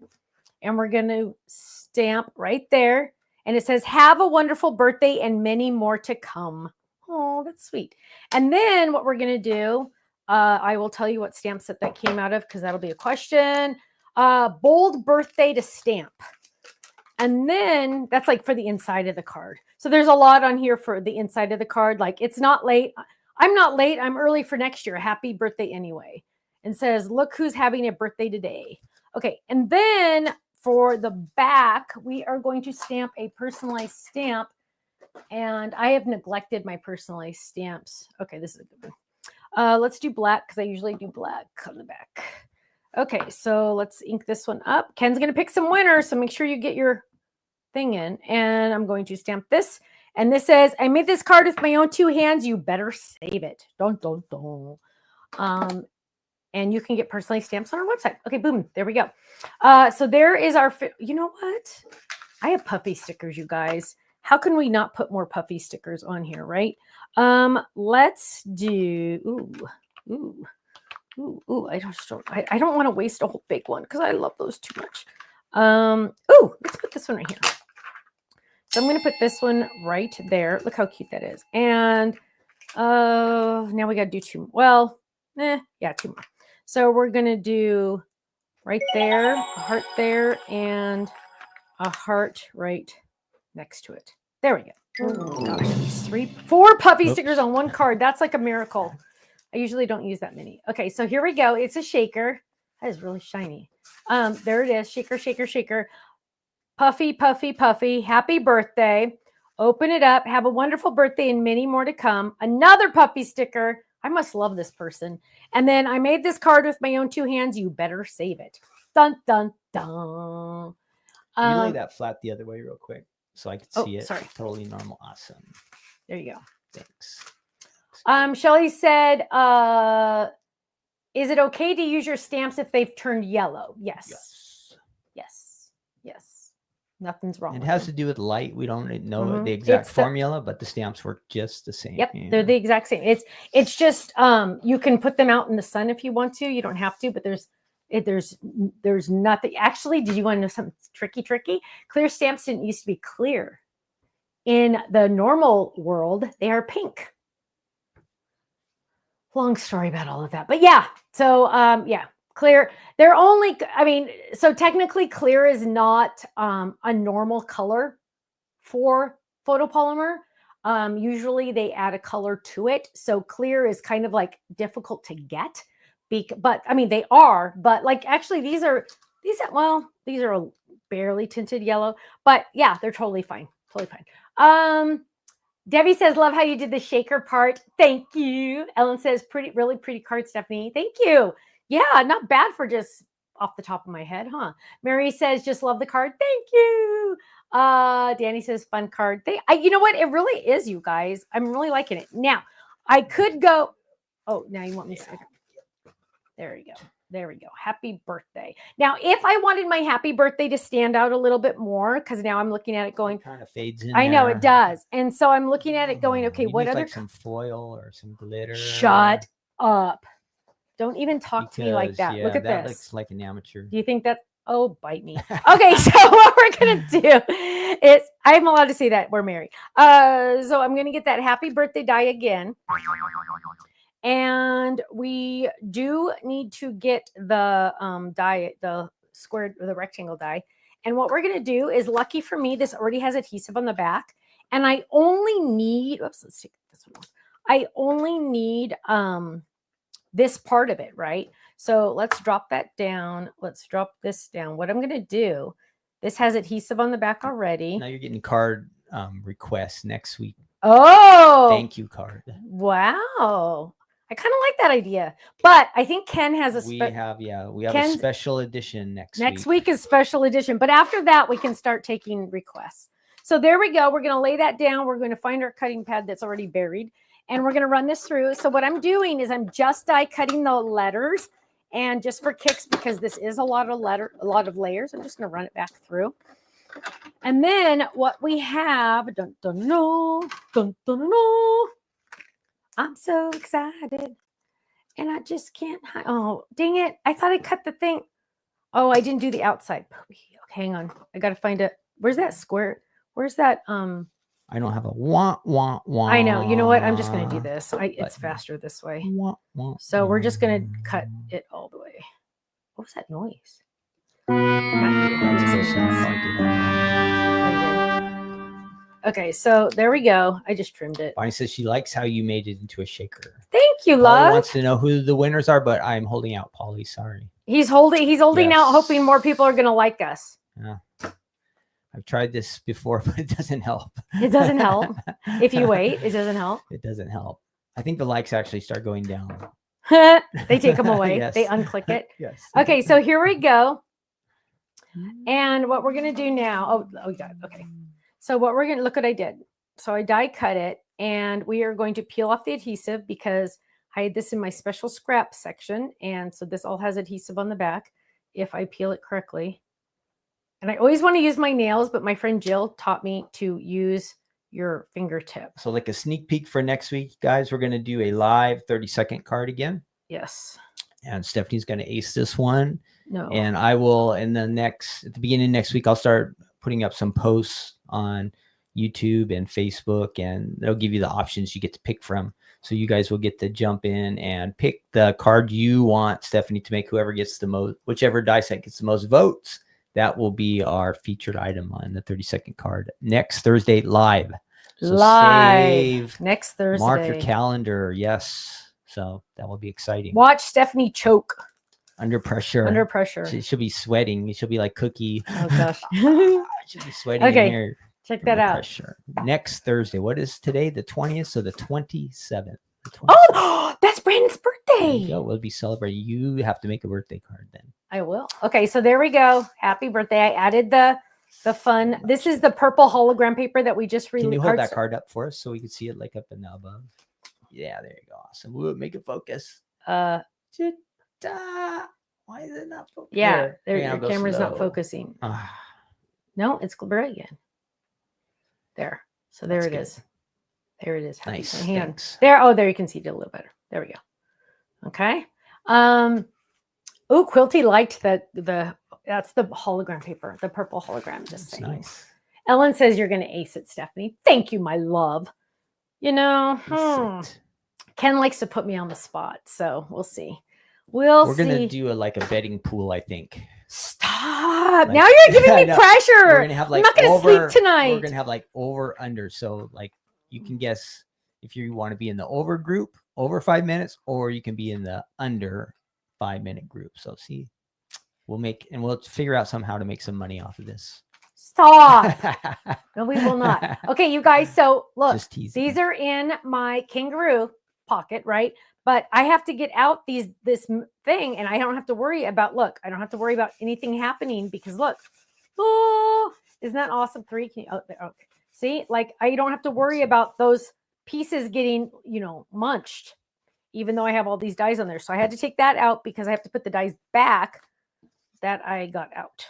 and we're going to stamp right there. And it says, have a wonderful birthday and many more to come. Oh, that's sweet. And then what we're going to do, I will tell you what stamp set that came out of, because that'll be a question. Bold birthday to stamp. And then that's like for the inside of the card. So there's a lot on here for the inside of the card. Like, it's not late. I'm not late. I'm early for next year. Happy birthday anyway. And says, look who's having a birthday today. Okay. And then for the back, we are going to stamp a personalized stamp. And I have neglected my personalized stamps. Okay, this is a good one. Let's do black, because I usually do black on the back. Okay, so let's ink this one up. Ken's going to pick some winners, so make sure you get your thing in. And I'm going to stamp this. And this says, I made this card with my own two hands. You better save it. Dun, dun, dun. And you can get personalized stamps on our website. Okay, boom. There we go. So there is our, you know what? I have puffy stickers, you guys. How can we not put more puffy stickers on here, right? Let's do, I don't want to waste a whole big one, because I love those too much. Let's put this one right here. So I'm going to put this one right there. Look how cute that is. And now we got to do two. Well, two more. So we're going to do right there, a heart there, and a heart right next to it. There we go. Oh gosh, 4 puffy stickers on one card. That's like a miracle. I usually don't use that many. Okay, so here we go. It's a shaker. That is really shiny. There it is. Shaker, shaker, shaker. Puffy, puffy, puffy. Happy birthday. Open it up. Have a wonderful birthday and many more to come. Another puppy sticker. I must love this person. And then I made this card with my own two hands. You better save it. Dun, dun, dun. You lay that flat the other way real quick so I could see it. Sorry. Totally normal. Awesome. There you go. Thanks. Shelly said, is it okay to use your stamps if they've turned yellow? Yes. Nothing's wrong. It has to do with light. We don't know the exact formula, but the stamps work just the same. Yep, they're the exact same. It's just you can put them out in the sun if you want to. You don't have to, but there's nothing. Actually, did you want to know something tricky? Clear stamps didn't used to be clear. In the normal world, they are pink. Long story about all of that, but yeah. So clear. They're only, so technically clear is not a normal color for photopolymer. Usually they add a color to it. So clear is kind of like difficult to get. But they are, but like actually these are a barely tinted yellow, but yeah, they're totally fine. Debbie says, love how you did the shaker part. Thank you. Ellen says, really pretty card, Stephanie. Thank you. Yeah, not bad for just off the top of my head, huh? Mary says, just love the card. Thank you. Danny says, fun card. You know what? It really is, you guys. I'm really liking it. Now, I could go. Oh, now you want me to say There we go. Happy birthday. Now, if I wanted my happy birthday to stand out a little bit more, because now I'm looking at it going, it kind of fades in. I know it does. And so I'm looking at it going, okay, what other? Like some foil or some glitter. Shut up. Don't even talk to me like that. Look at that this. Looks like an amateur. Do you think that? Oh, bite me. Okay, so what we're going to do is, I'm allowed to say that we're married. So I'm going to get that happy birthday die again. And we do need to get the die, the square, the rectangle die. And what we're going to do is, lucky for me, this already has adhesive on the back. And I only need, oops, let's take this one off. I only need this part of it, right? So let's drop that down. Let's drop this down. What I'm going to do, this has adhesive on the back already. Now you're getting card requests next week. Oh, Thank you card. Wow. I kind of like that idea, but I think Ken has a we have a special edition next week is special edition, but after that we can start taking requests. So there we go. We're going to lay that down. We're going to find our cutting pad that's already buried, and we're going to run this through. So what I'm doing is I'm just die cutting the letters, and just for kicks, because this is a lot of layers, I'm just going to run it back through. And then what we have, dun, dun, no, dun, dun, no. I'm so excited, and I just can't. Oh, dang it. I thought I cut the thing. Oh, I didn't do the outside. Okay, hang on. I got to find it. Where's that square? Where's that? I don't have a wah. I know. You know what? I'm just going to do this. It's faster this way. So we're just going to cut it all the way. What was that noise? Okay, so there we go. I just trimmed it. Bonnie says she likes how you made it into a shaker. Thank you, Polly love. wants to know who the winners are, but I'm holding out, Polly. Sorry. He's holding out, hoping more people are going to like us. Yeah. I've tried this before, but it doesn't help. It doesn't help. If you wait, it doesn't help. It doesn't help. I think the likes actually start going down. They take them away. Yes. They unclick it. Yes. Okay, so here we go. And what we're going to do now, we got it. Okay. So what we're going to, look what I did. So I die cut it, and we are going to peel off the adhesive because I had this in my special scrap section. And so this all has adhesive on the back if I peel it correctly. And I always want to use my nails, but my friend Jill taught me to use your fingertip. So like a sneak peek for next week, guys, we're going to do a live 30-second card again. Yes. And Stephanie's going to ace this one. No. And I will, at the beginning of next week, I'll start putting up some posts on YouTube and Facebook, and they'll give you the options you get to pick from. So you guys will get to jump in and pick the card you want Stephanie to make. Whoever gets the most, whichever die set gets the most votes, that will be our featured item on the 30-second card next Thursday live. So live next Thursday. Mark your calendar. Yes. So that will be exciting. Watch Stephanie choke. Under pressure. Under pressure. She'll be sweating. She'll be like Cookie. Oh, gosh. She'll be sweating in here. Check that out. Pressure. Next Thursday. What is today? The 20th? So the 27th. Oh, that's Brandon's birthday. There you go. We'll be celebrating. You have to make a birthday card then. I will. Okay, so there we go. Happy birthday. I added the fun. This is the purple hologram paper that we just released. Can you hold that card up for us so we can see it like up and above? Yeah, there you go. Awesome. We'll make it focus. Why is it not focusing? Yeah, your camera's not focusing. No, it's brilliant. There. So there it is. There it is. Nice. My hand. Thanks. There. Oh, there you can see it a little better. There we go. Okay. Oh, Quilty liked that's the hologram paper, the purple hologram. Just saying. Nice. Ellen says you're going to ace it, Stephanie. Thank you, my love. You know, Ken likes to put me on the spot, so we'll see. We're gonna do a betting pool, I think. Stop! Now you're giving me pressure. We're gonna have I'm not gonna sleep tonight. We're gonna have over under, so you can guess if you want to be in the over group, over 5 minutes, or you can be in the under 5 minute group. So see, we'll figure out somehow to make some money off of this. Stop. No, we will not. Okay, you guys. So look, these are in my kangaroo pocket, right? But I have to get out this thing, and I don't have to worry about, I don't have to worry about anything happening because look, oh, isn't that awesome? 3, can you, okay. See, I don't have to worry about those pieces getting, munched, even though I have all these dies on there. So I had to take that out because I have to put the dies back that I got out.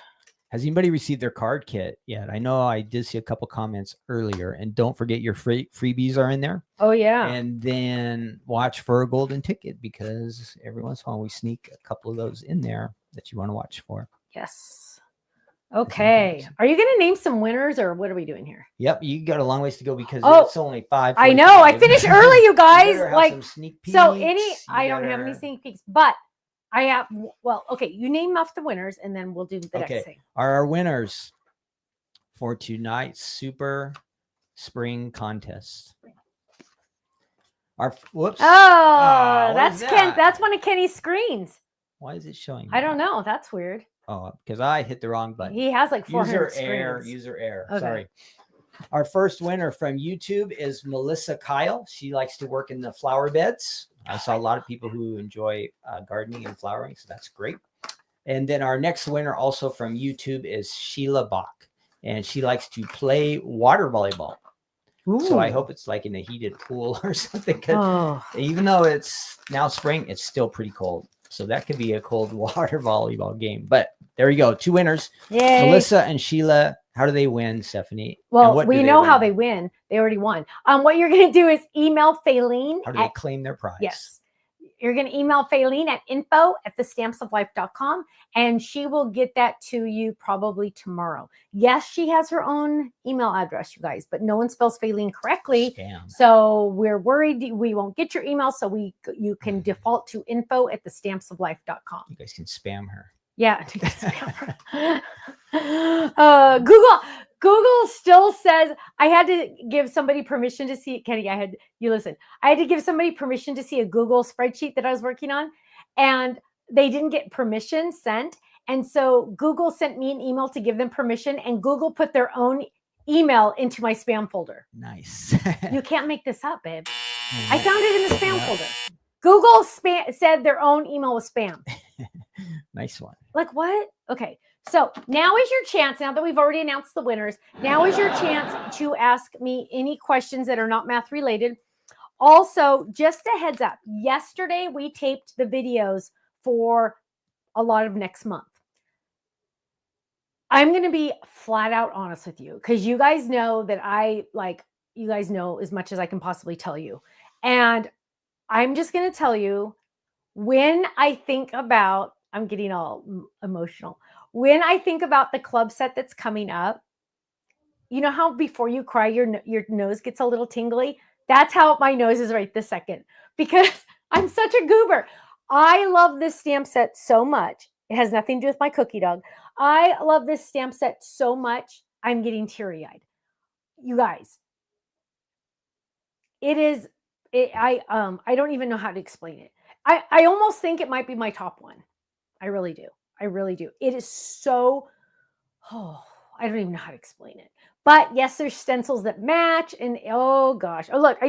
Has anybody received their card kit yet? I know I did see a couple comments earlier, and don't forget your freebies are in there. Oh yeah. And then watch for a golden ticket because every once in a while we sneak a couple of those in there that you want to watch for. Yes. Okay. Are you going to name some winners or what are we doing here? Yep, you got a long ways to go because Oh, it's only 5. I know. I finished early, you guys. Like some sneak peeks. So I don't have any sneak peeks, but I have. Well, okay. You name off the winners, and then we'll do the next thing. Our winners for tonight's Super Spring Contest. Whoops. That's Ken. That's one of Kenny's screens. Why is it showing? I don't know. That's weird. Oh, because I hit the wrong button. He has like 400 screens. User error. Okay. Sorry. Our first winner from YouTube is Melissa Kyle. She likes to work in the flower beds. I saw a lot of people who enjoy gardening and flowering, so that's great. And then our next winner also from YouTube is Sheila Bach, and she likes to play water volleyball. Ooh. So I hope it's like in a heated pool or something. Even though it's now spring, it's still pretty cold. So that could be a cold water volleyball game. But there you go. 2 winners. Yay. Melissa and Sheila. How do they win, Stephanie? Well, we know how they win. They already won. What you're going to do is email Faylene. How do they claim their prize? Yes. You're going to email Faylene at info@thestampsoflife.com, and she will get that to you probably tomorrow. Yes, she has her own email address, you guys, but no one spells Faylene correctly. Spam. So we're worried we won't get your email. So you can default to info@thestampsoflife.com. You guys can spam her. Yeah. Google still says I had to give somebody permission to see Kenny. I had to give somebody permission to see a Google spreadsheet that I was working on, and they didn't get permission sent. And so Google sent me an email to give them permission, and Google put their own email into my spam folder. Nice. You can't make this up, babe. I found it in the spam folder. Google said their own email was spam. Nice one. Like what? Okay. So now is your chance, now that we've already announced the winners, now is your chance to ask me any questions that are not math related. Also, just a heads up, yesterday we taped the videos for a lot of next month. I'm going to be flat out honest with you because you guys know that you guys know as much as I can possibly tell you. And I'm just going to tell you, when I think about, I'm getting all emotional. When I think about the club set that's coming up, you know how before you cry, your nose gets a little tingly? That's how my nose is right this second because I'm such a goober. I love this stamp set so much. It has nothing to do with my cookie dog. I love this stamp set so much. I'm getting teary-eyed. You guys, I don't even know how to explain it. I almost think it might be my top one. I really do. I really do. It is so, I don't even know how to explain it. But yes, there's stencils that match. And oh gosh. Oh, look, I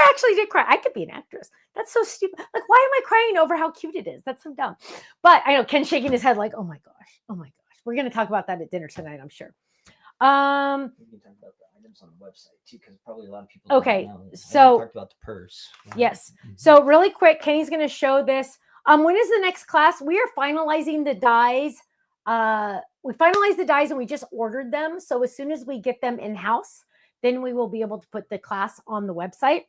actually did cry. I could be an actress. That's so stupid. Like, why am I crying over how cute it is? That's so dumb. But I know Ken's shaking his head like, oh my gosh. Oh my gosh. We're going to talk about that at dinner tonight, I'm sure. We can talk about the items on the website too, because probably a lot of people okay. don't know. So talked about the purse. Right? Yes. So really quick, Kenny's going to show this. When is the next class? We are finalizing the dies. We finalized the dies and we just ordered them. So as soon as we get them in-house, then we will be able to put the class on the website.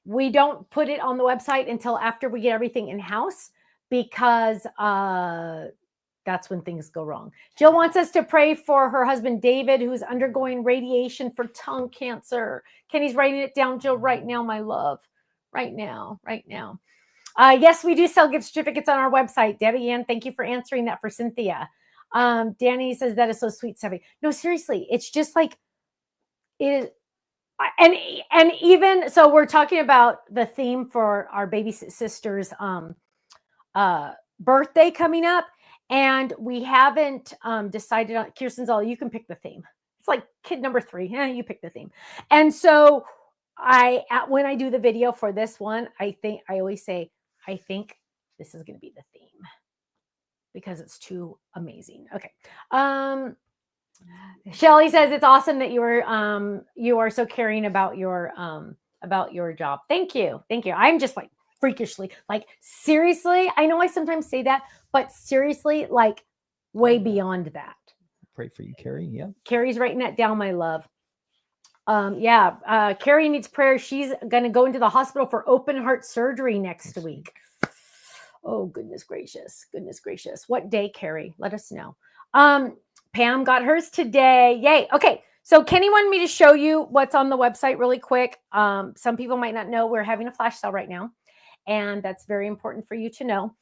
We don't put it on the website until after we get everything in-house because that's when things go wrong. Jill wants us to pray for her husband, David, who's undergoing radiation for tongue cancer. Kenny's writing it down, Jill, right now, my love. Right now. Yes, we do sell gift certificates on our website. Debbie Ann, thank you for answering that for Cynthia. Danny says that is so sweet, Steffi. No, seriously, it's just like it is. And even so, we're talking about the theme for our baby sister's birthday coming up, and we haven't decided on. Kirsten's all, you can pick the theme. It's like kid number 3. You pick the theme. And so when I do the video for this one, I always say, I think this is going to be the theme because it's too amazing. Okay. Shelly says it's awesome that you are so caring about your job. Thank you. I'm just like freakishly, like seriously. I know I sometimes say that, but seriously, like way beyond that. Pray for you, Carrie. Yeah. Carrie's writing that down, my love. Carrie needs prayer. She's going to go into the hospital for open heart surgery next week. Oh, goodness gracious. Goodness gracious. What day, Carrie? Let us know. Pam got hers today. Yay. Okay. So Kenny wanted me to show you what's on the website really quick. Some people might not know we're having a flash sale right now, and that's very important for you to know.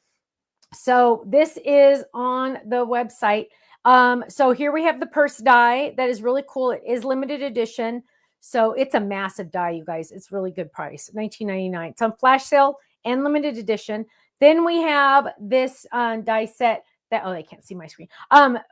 So this is on the website. So here we have the purse die that is really cool. It is limited edition. So it's a massive die, you guys. It's really good price, $19.99. It's on flash sale and limited edition. Then we have this die set that, oh, they can't see my screen.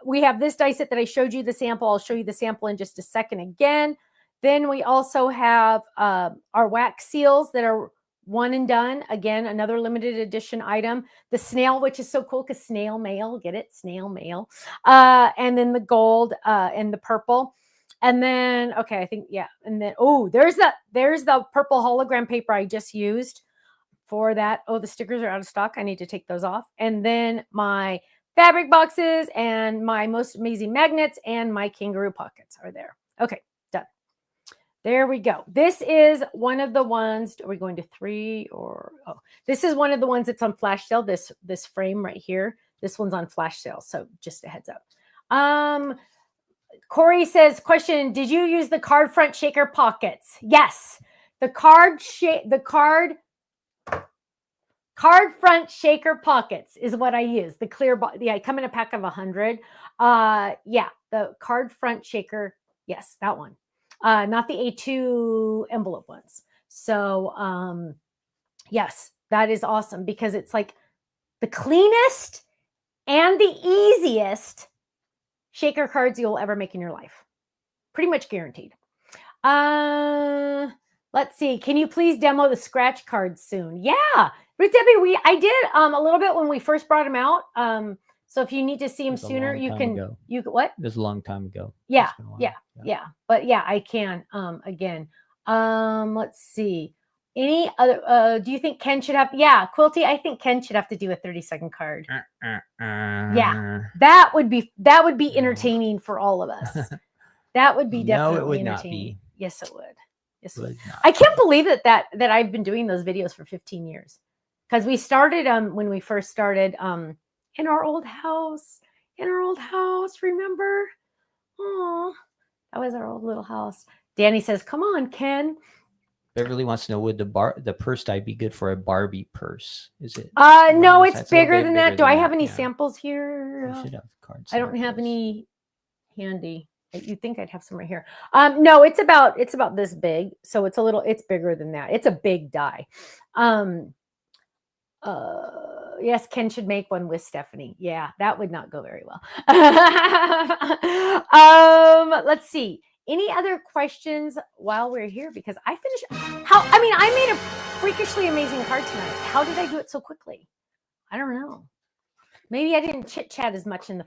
We have this die set that I showed you the sample. I'll show you the sample in just a second again. Then we also have our wax seals that are one and done. Again, another limited edition item. The snail, which is so cool because snail mail, get it? Snail mail. And then the gold and the purple. And then, okay, I think, yeah. And then, oh, there's the purple hologram paper I just used for that. Oh, the stickers are out of stock. I need to take those off. And then my fabric boxes and my most amazing magnets and my kangaroo pockets are there. Okay, done. There we go. This is one of the ones. Are we going to 3 or, oh, this is one of the ones that's on flash sale. This frame right here. This one's on flash sale. So just a heads up. Corey says, question, did you use the card front shaker pockets? Yes. The card front shaker pockets is what I use. The clear, yeah, I come in a pack of 100. Yeah, the card front shaker. Yes, that one. Not the A2 envelope ones. So, yes, that is awesome because it's like the cleanest and the easiest shaker cards you'll ever make in your life. Pretty much guaranteed. Let's see. Can you please demo the scratch cards soon? Yeah. Ruth Debbie, I did a little bit when we first brought them out. So if you need to see them sooner, you can what? It was a long time ago. Yeah. But yeah, I can again. Let's see. Any other do you think Ken should have Quilty, I think Ken should have to do a 30-second card. Yeah. That would be entertaining for all of us. That would be definitely it would entertaining. Not be. Yes, it would. Yes, it would. I can't believe that I've been doing those videos for 15 years. Because we started when we first started in our old house. Remember? Oh, that was our old little house. Danny says, "Come on, Ken." Beverly wants to know, would the purse die be good for a Barbie purse? Is it? No, it's bigger than that. Do I have any samples here? You should have cards. I don't have any handy. You'd think I'd have some right here. No, it's about this big. So it's bigger than that. It's a big die. Yes, Ken should make one with Stephanie. Yeah, that would not go very well. Let's see. Any other questions while we're here? Because I made a freakishly amazing card tonight. How did I do it so quickly? I don't know. Maybe I didn't chit chat as much in the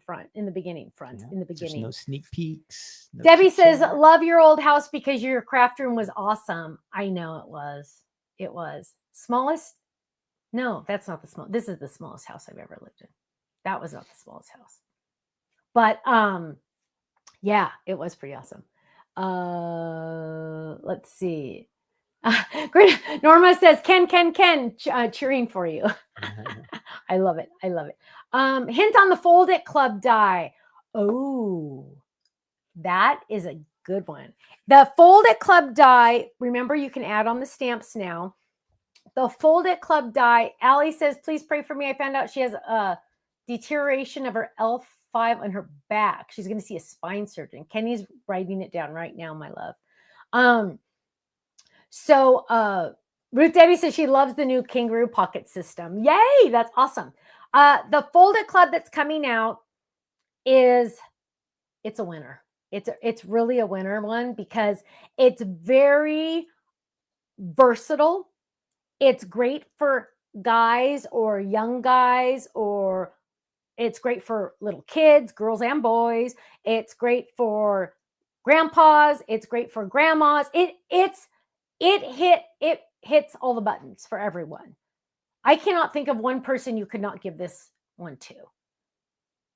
beginning. There's no sneak peeks. No Debbie says, love your old house because your craft room was awesome. I know it was. It was. Smallest? No, that's not the small. This is the smallest house I've ever lived in. That was not the smallest house. But yeah, it was pretty awesome. Let's see. Norma says, Ken, cheering for you. I love it. Hint on the Fold It Club die. Oh, that is a good one. The Fold It Club die, remember you can add on the stamps now. The Fold It Club die. Allie says, please pray for me. I found out she has a deterioration of her L5 on her back. She's going to see a spine surgeon. Kenny's writing it down right now, my love. So Ruth Debbie says she loves the new kangaroo pocket system. Yay, that's awesome. The Fold It Club that's coming out it's a winner. It's really a winner one because it's very versatile. It's great for guys or young guys, or it's great for little kids, girls and boys. It's great for grandpas. It's great for grandmas. It hits all the buttons for everyone. I cannot think of one person you could not give this one to.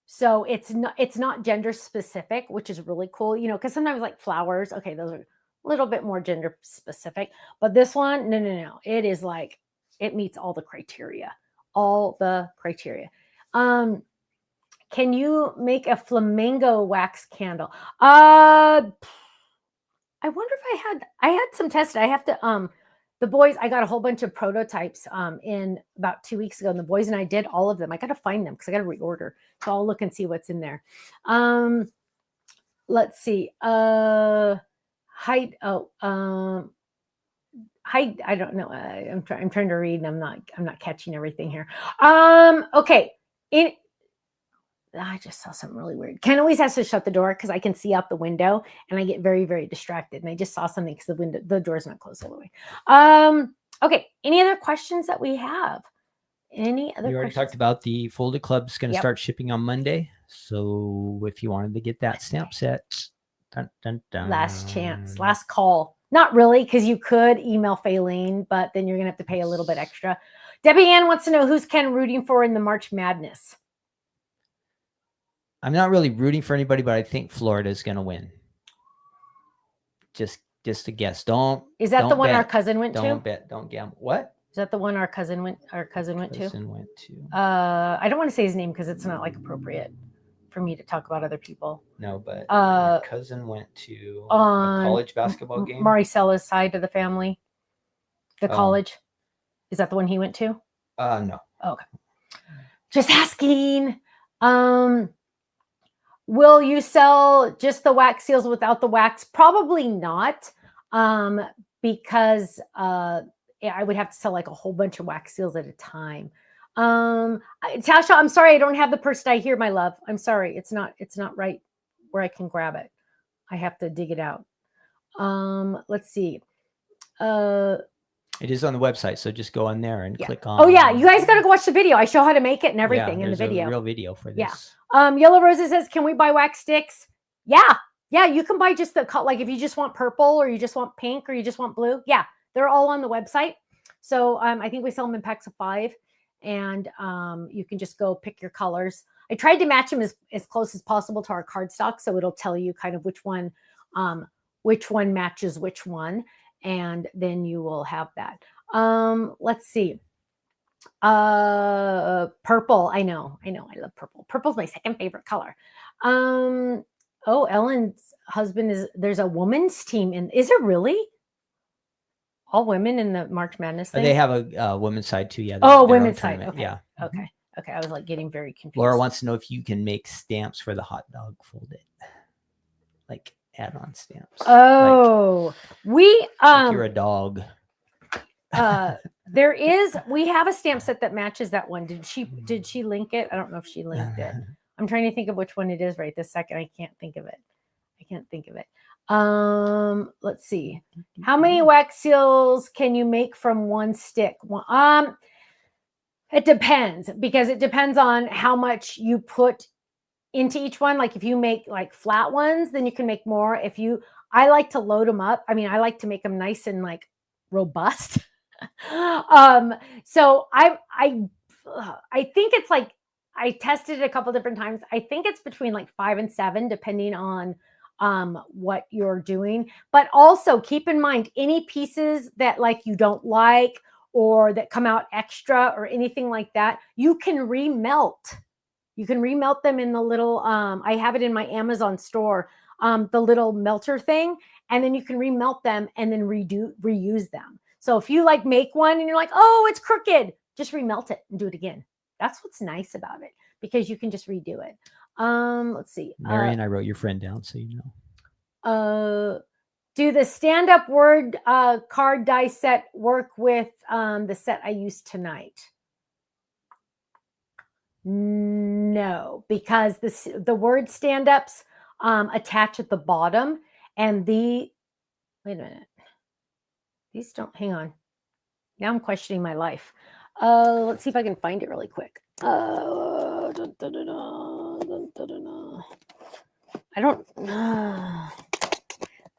So it's not gender specific, which is really cool, because sometimes like flowers, okay, those are a little bit more gender specific, but this one, no. It is like, it meets all the criteria. all the criteria. Can you make a flamingo wax candle? I wonder if I had some tested. I have to the boys, I got a whole bunch of prototypes in about 2 weeks ago, and the boys and I did all of them. I got to find them because I got to reorder. So I'll look and see what's in there. Let's see. Height. Height. I don't know. I'm trying to read, and I'm not catching everything here. Okay. I just saw something really weird. Ken always has to shut the door because I can see out the window, and I get very, very distracted. And I just saw something because the door's not closed all the way. Okay. Any other questions that we have? Any other? We already talked about the folded club's going to start shipping on Monday. So if you wanted to get that stamp set, dun, dun, dun. Last chance, last call. Not really, because you could email Faylene, but then you're going to have to pay a little bit extra. Debbie Ann wants to know, who's Ken rooting for in the March Madness? I'm not really rooting for anybody, but I think Florida is going to win. Just a guess. Is that don't the one bet. our cousin went to? Don't bet. Don't gamble. What? Is that the one our cousin went to? Went to. I don't want to say his name because it's not like appropriate for me to talk about other people. No, but my cousin went to a college basketball game. Maricella's side of the family. The college. Is that the one he went to? No. Okay. Just asking. Will you sell just the wax seals without the wax? Probably not. Because I would have to sell like a whole bunch of wax seals at a time. Tasha, I'm sorry, I don't have the purse die here, my love. I'm sorry. It's not right where I can grab it. I have to dig it out. Let's see. It is on the website, so just go on there and click on. Oh yeah, you guys got to go watch the video. I show how to make it and everything in the video. A real video for this. Yeah. Yellow Rosa says, "Can we buy wax sticks?" Yeah, you can buy just the like if you just want purple or you just want pink or you just want blue. Yeah, they're all on the website. So I think we sell them in packs of 5, and you can just go pick your colors. I tried to match them as close as possible to our cardstock, so it'll tell you kind of which one matches which one. And then you will have that. Let's see. Purple. I know. I love purple. Purple's my second favorite color. Ellen's husband there's a women's team is there really? All women in the March Madness thing? They have a women's side too. Yeah. Women's side. Okay. Yeah. Okay. I was like getting very confused. Laura wants to know if you can make stamps for the hot dog folded. Like add-on stamps. We like you're a dog. We have a stamp set that matches that one. Did she link it? I don't know if she linked it. I'm trying to think of which one it is right this second. I can't think of it. Let's see. How many wax seals can you make from one stick? It depends, because it depends on how much you put into each one. Like if you make like flat ones, then you can make more. I like to load them up. I mean, I like to make them nice and like robust. So I think it's like, I tested it a couple different times. I think it's between like 5 and 7, depending on what you're doing. But also keep in mind, any pieces that like you don't like or that come out extra or anything like that, you can remelt. You can remelt them in the little, I have it in my Amazon store, the little melter thing, and then you can remelt them and then reuse them. So if you like make one and you're like, oh, it's crooked, just remelt it and do it again. That's what's nice about it, because you can just redo it. Let's see. Marion, I wrote your friend down so you know. Do the stand-up word card die set work with the set I used tonight? No, because the word stand-ups attach at the bottom, and wait a minute. These don't, hang on. Now I'm questioning my life. Let's see if I can find it really quick. I don't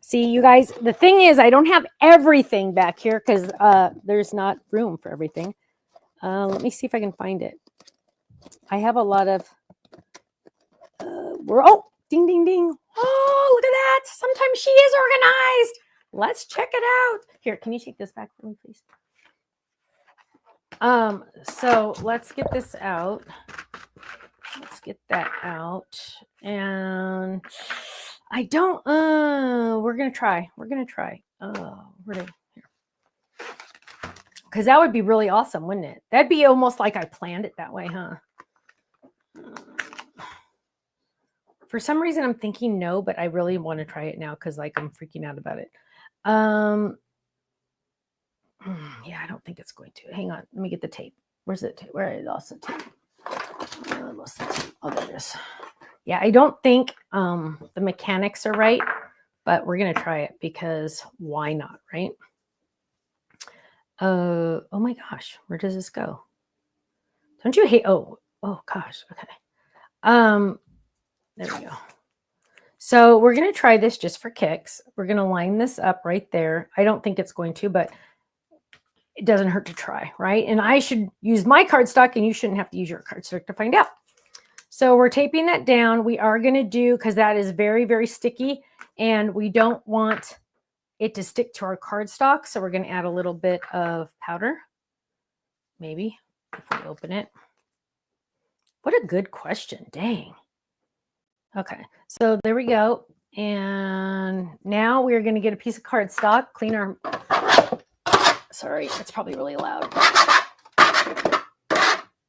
see, you guys, the thing is, I don't have everything back here because there's not room for everything. Let me see if I can find it. I have a lot of ding ding ding. Oh, look at that. Sometimes she is organized. Let's check it out. Here, can you take this back for me, please? So let's get this out. Let's get that out. And I don't, we're going to try. We're going to try. Because that would be really awesome, wouldn't it? That'd be almost like I planned it that way, huh? For some reason, I'm thinking no, but I really want to try it now because like I'm freaking out about it. Yeah, I don't think it's going to. Hang on, let me get the tape. Where's it? Where I lost the tape? I lost the tape. Oh, there it is. Yeah, I don't think the mechanics are right, but we're gonna try it because why not, right? Oh my gosh, where does this go? Don't you hate? Oh gosh. Okay. There we go. So we're gonna try this just for kicks. We're gonna line this up right there. I don't think it's going to, but it doesn't hurt to try, right? And I should use my cardstock and you shouldn't have to use your cardstock to find out. So we're taping that down. We are going to do, because that is very, very sticky and we don't want it to stick to our cardstock. So we're going to add a little bit of powder, maybe, if we open it. What a good question. Dang. Okay, so there we go. And now we're going to get a piece of cardstock, clean our... Sorry, it's probably really loud.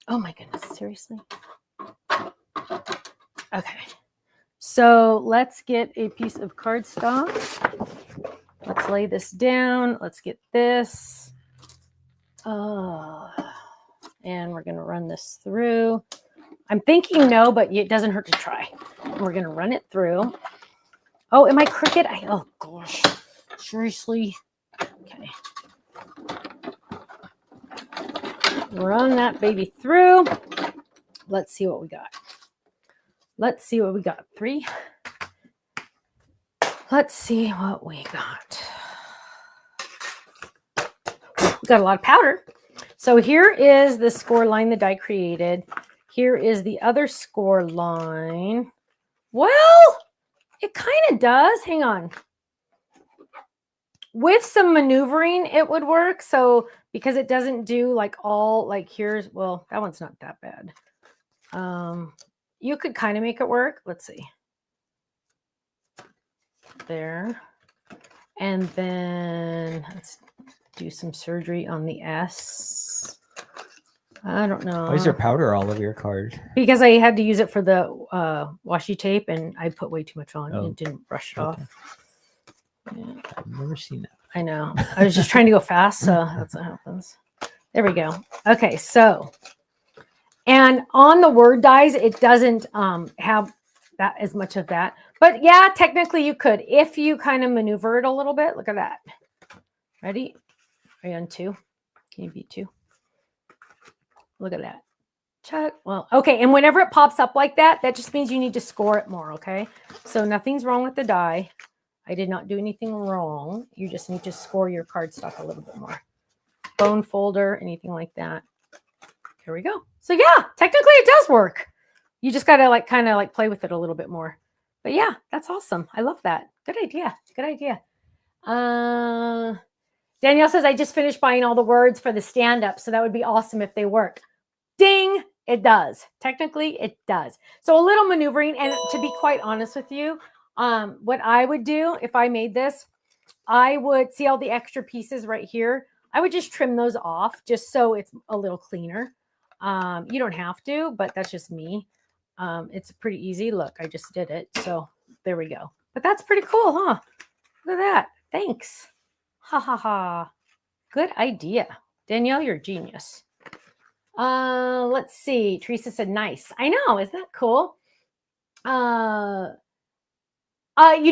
Oh my goodness, seriously? Okay, so let's get a piece of cardstock. Let's lay this down. Let's get this. And we're going to run this through. I'm thinking no, but it doesn't hurt to try. We're going to run it through. Oh, am I crooked? Oh gosh, seriously? Okay. Run that baby through. Let's see what we got. Let's see what we got. 3. Let's see what we got. We got a lot of powder. So here is the score line the die created. Here is the other score line. Well, it kind of does. Hang on. With some maneuvering, it would work. So because it doesn't do like all, like here's, well, that one's not that bad. You could kind of make it work. Let's see. There. And then let's do some surgery on the S. I don't know. Why is there powder all over your card? Because I had to use it for the washi tape and I put way too much on and didn't brush it off. Yeah. I've never seen that. I know. I was just trying to go fast, so that's what happens. There we go. Okay, so, and on the word dies, it doesn't have that as much of that. But yeah, technically you could, if you kind of maneuver it a little bit. Look at that. Ready? Are you on 2? Can you beat 2? Look at that. Check. Well, okay. And whenever it pops up like that, that just means you need to score it more, okay? So nothing's wrong with the die. I did not do anything wrong. You just need to score your cardstock a little bit more. Bone folder, anything like that. Here we go. So yeah, technically it does work. You just got to like kind of like play with it a little bit more. But yeah, that's awesome. I love that. Good idea. Good idea. Danielle says, I just finished buying all the words for the stand-up. So that would be awesome if they work. Ding. It does. Technically, it does. So a little maneuvering. And to be quite honest with you, what I would do if I made this, I would see all the extra pieces right here. I would just trim those off just so it's a little cleaner. You don't have to, but that's just me. It's pretty easy. Look, I just did it. So there we go. But that's pretty cool, huh? Look at that. Thanks. Ha ha ha. Good idea. Danielle, you're a genius. Let's see. Teresa said, nice. I know. Isn't that cool? You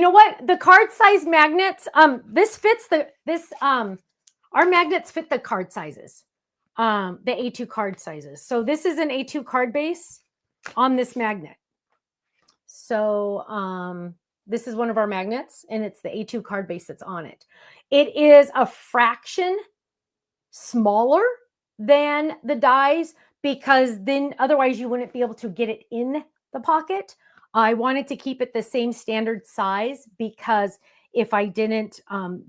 know what? The card size magnets, this fits our magnets fit the card sizes, the A2 card sizes. So this is an A2 card base on this magnet. So, this is one of our magnets and it's the A2 card base that's on it. It is a fraction smaller than the dies because then otherwise you wouldn't be able to get it in the pocket. I wanted to keep it the same standard size because if I didn't,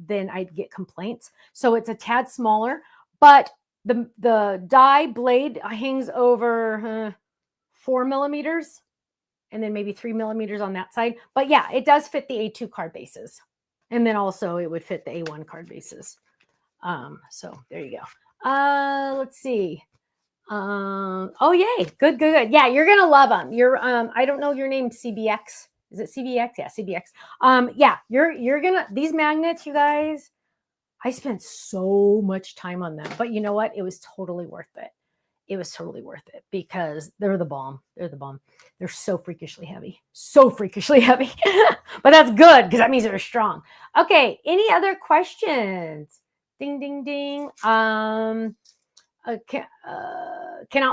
then I'd get complaints. So it's a tad smaller, but the die blade hangs over 4 millimeters, and then maybe 3 millimeters on that side. But yeah, it does fit the A2 card bases. And then also it would fit the A1 card bases. So there you go. Let's see. Oh yay, good. Yeah, you're gonna love them. You're I don't know your name, CBX. Is it CBX? Yeah, CBX. Yeah, you're gonna, these magnets, you guys, I spent so much time on them, but you know what? It was totally worth it. It was totally worth it because they're the bomb. They're the bomb. They're so freakishly heavy. So freakishly heavy. But that's good because that means they're strong. Okay, any other questions? Ding, ding, ding. Cannot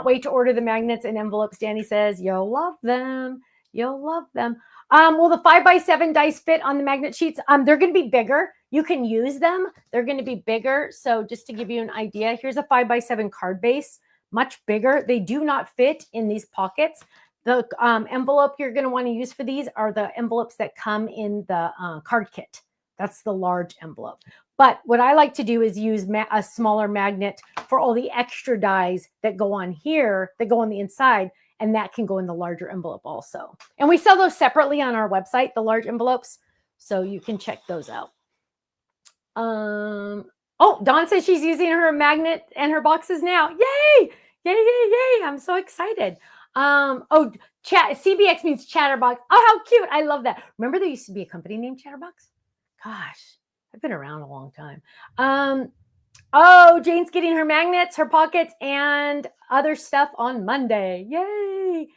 wait to order the magnets and envelopes. Danny says, you'll love them. You'll love them. Will the 5x7 dice fit on the magnet sheets? They're going to be bigger. You can use them. They're going to be bigger. So just to give you an idea, here's a 5x7 card base, much bigger. They do not fit in these pockets. The envelope you're going to want to use for these are the envelopes that come in the card kit. That's the large envelope. But what I like to do is use a smaller magnet for all the extra dies that go on here, that go on the inside, and that can go in the larger envelope also. And we sell those separately on our website, the large envelopes, so you can check those out. Oh, Dawn says she's using her magnet and her boxes now. Yay! Yay! I'm so excited. Oh, CBX means Chatterbox. Oh, how cute. I love that. Remember there used to be a company named Chatterbox? Gosh, I've been around a long time. Oh, Jane's getting her magnets, her pockets, and other stuff on Monday. Yay!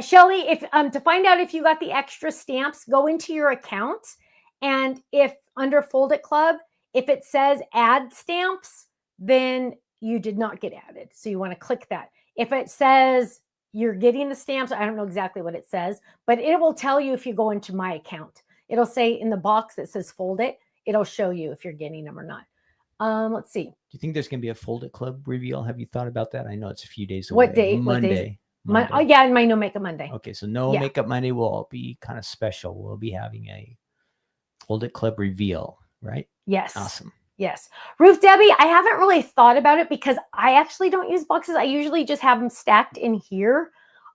Shelly, if to find out if you got the extra stamps, go into your account, and if under Fold It Club, if it says add stamps, then you did not get added. So you want to click that. If it says you're getting the stamps, I don't know exactly what it says, but it will tell you if you go into my account. It'll say in the box that says Fold It, it'll show you if you're getting them or not. Let's see. Do you think there's going to be a Fold It Club reveal? Have you thought about that? I know it's a few days away. What day? Monday. Oh, yeah, my No Makeup Monday. Okay, so No Makeup Monday will be kind of special. We'll be having a Fold It Club reveal, right? Yes. Awesome. Yes. Ruth Debbie, I haven't really thought about it because I actually don't use boxes. I usually just have them stacked in here.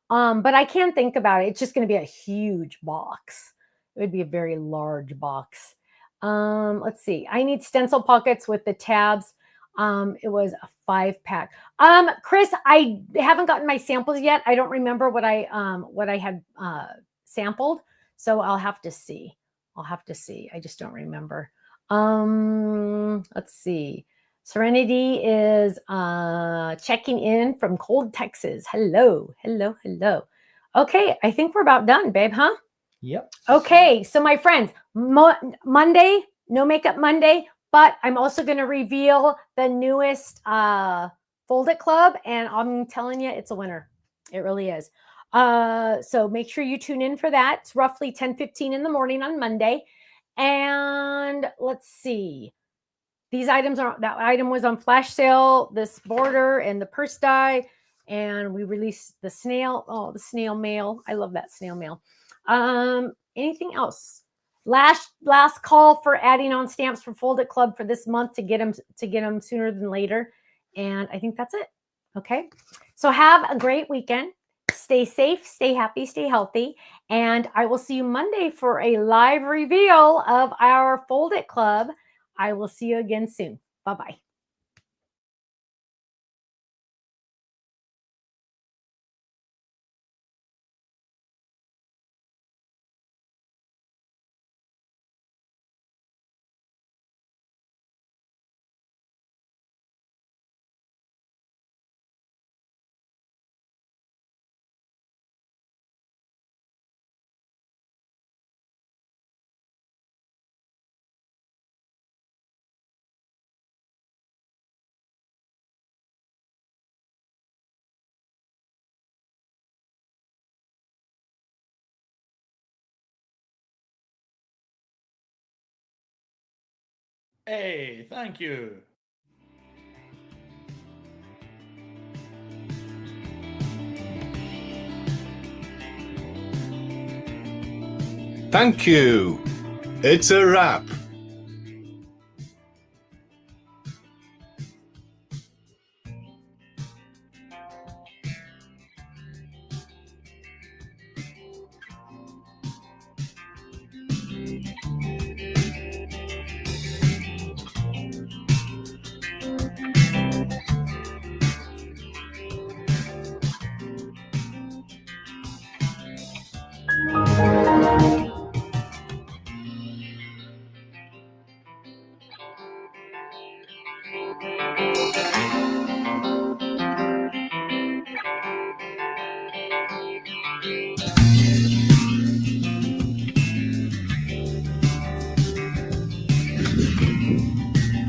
But I can think about it. It's just going to be a huge box. It would be a very large box. Let's see. I need stencil pockets with the tabs. It was a 5-pack. Chris, I haven't gotten my samples yet. I don't remember what I had sampled, so I'll have to see. I just don't remember. Let's see. Serenity is checking in from cold Texas. Hello. Okay, I think we're about done, babe, huh? Yep. Okay, so my friends, Monday, No Makeup Monday, but I'm also going to reveal the newest Fold It Club, and I'm telling you, it's a winner. It really is. So make sure you tune in for that. It's roughly 10:15 in the morning on Monday. And let's see. That item was on flash sale, this border and the purse die, and we released the snail. Oh, the snail mail. I love that snail mail. Anything else? Last call for adding on stamps for Fold It Club for this month to get them sooner than later. And I think that's it. Okay. So have a great weekend. Stay safe, stay happy, stay healthy. And I will see you Monday for a live reveal of our Fold It Club. I will see you again soon. Bye-bye. Hey, thank you. Thank you. It's a wrap.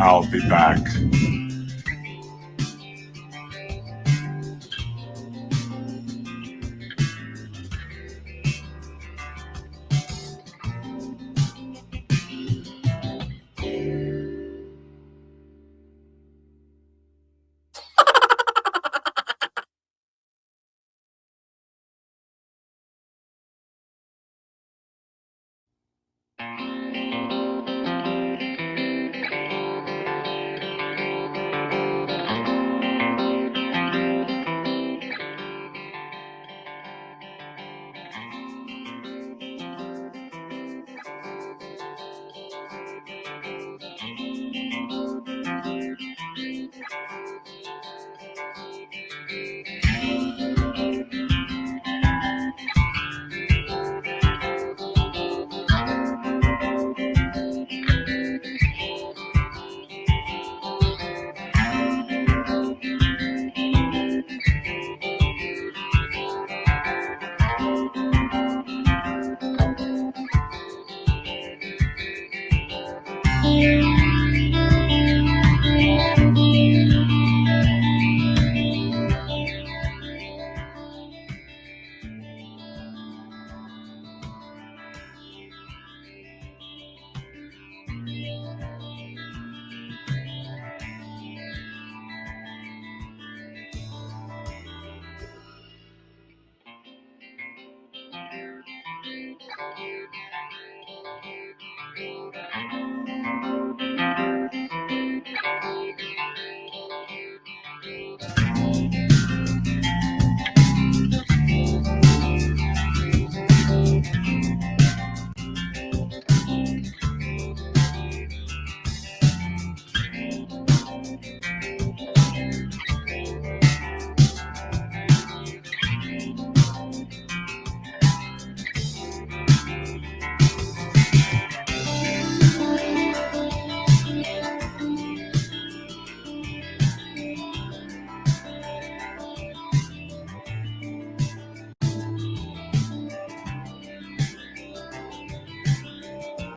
I'll be back.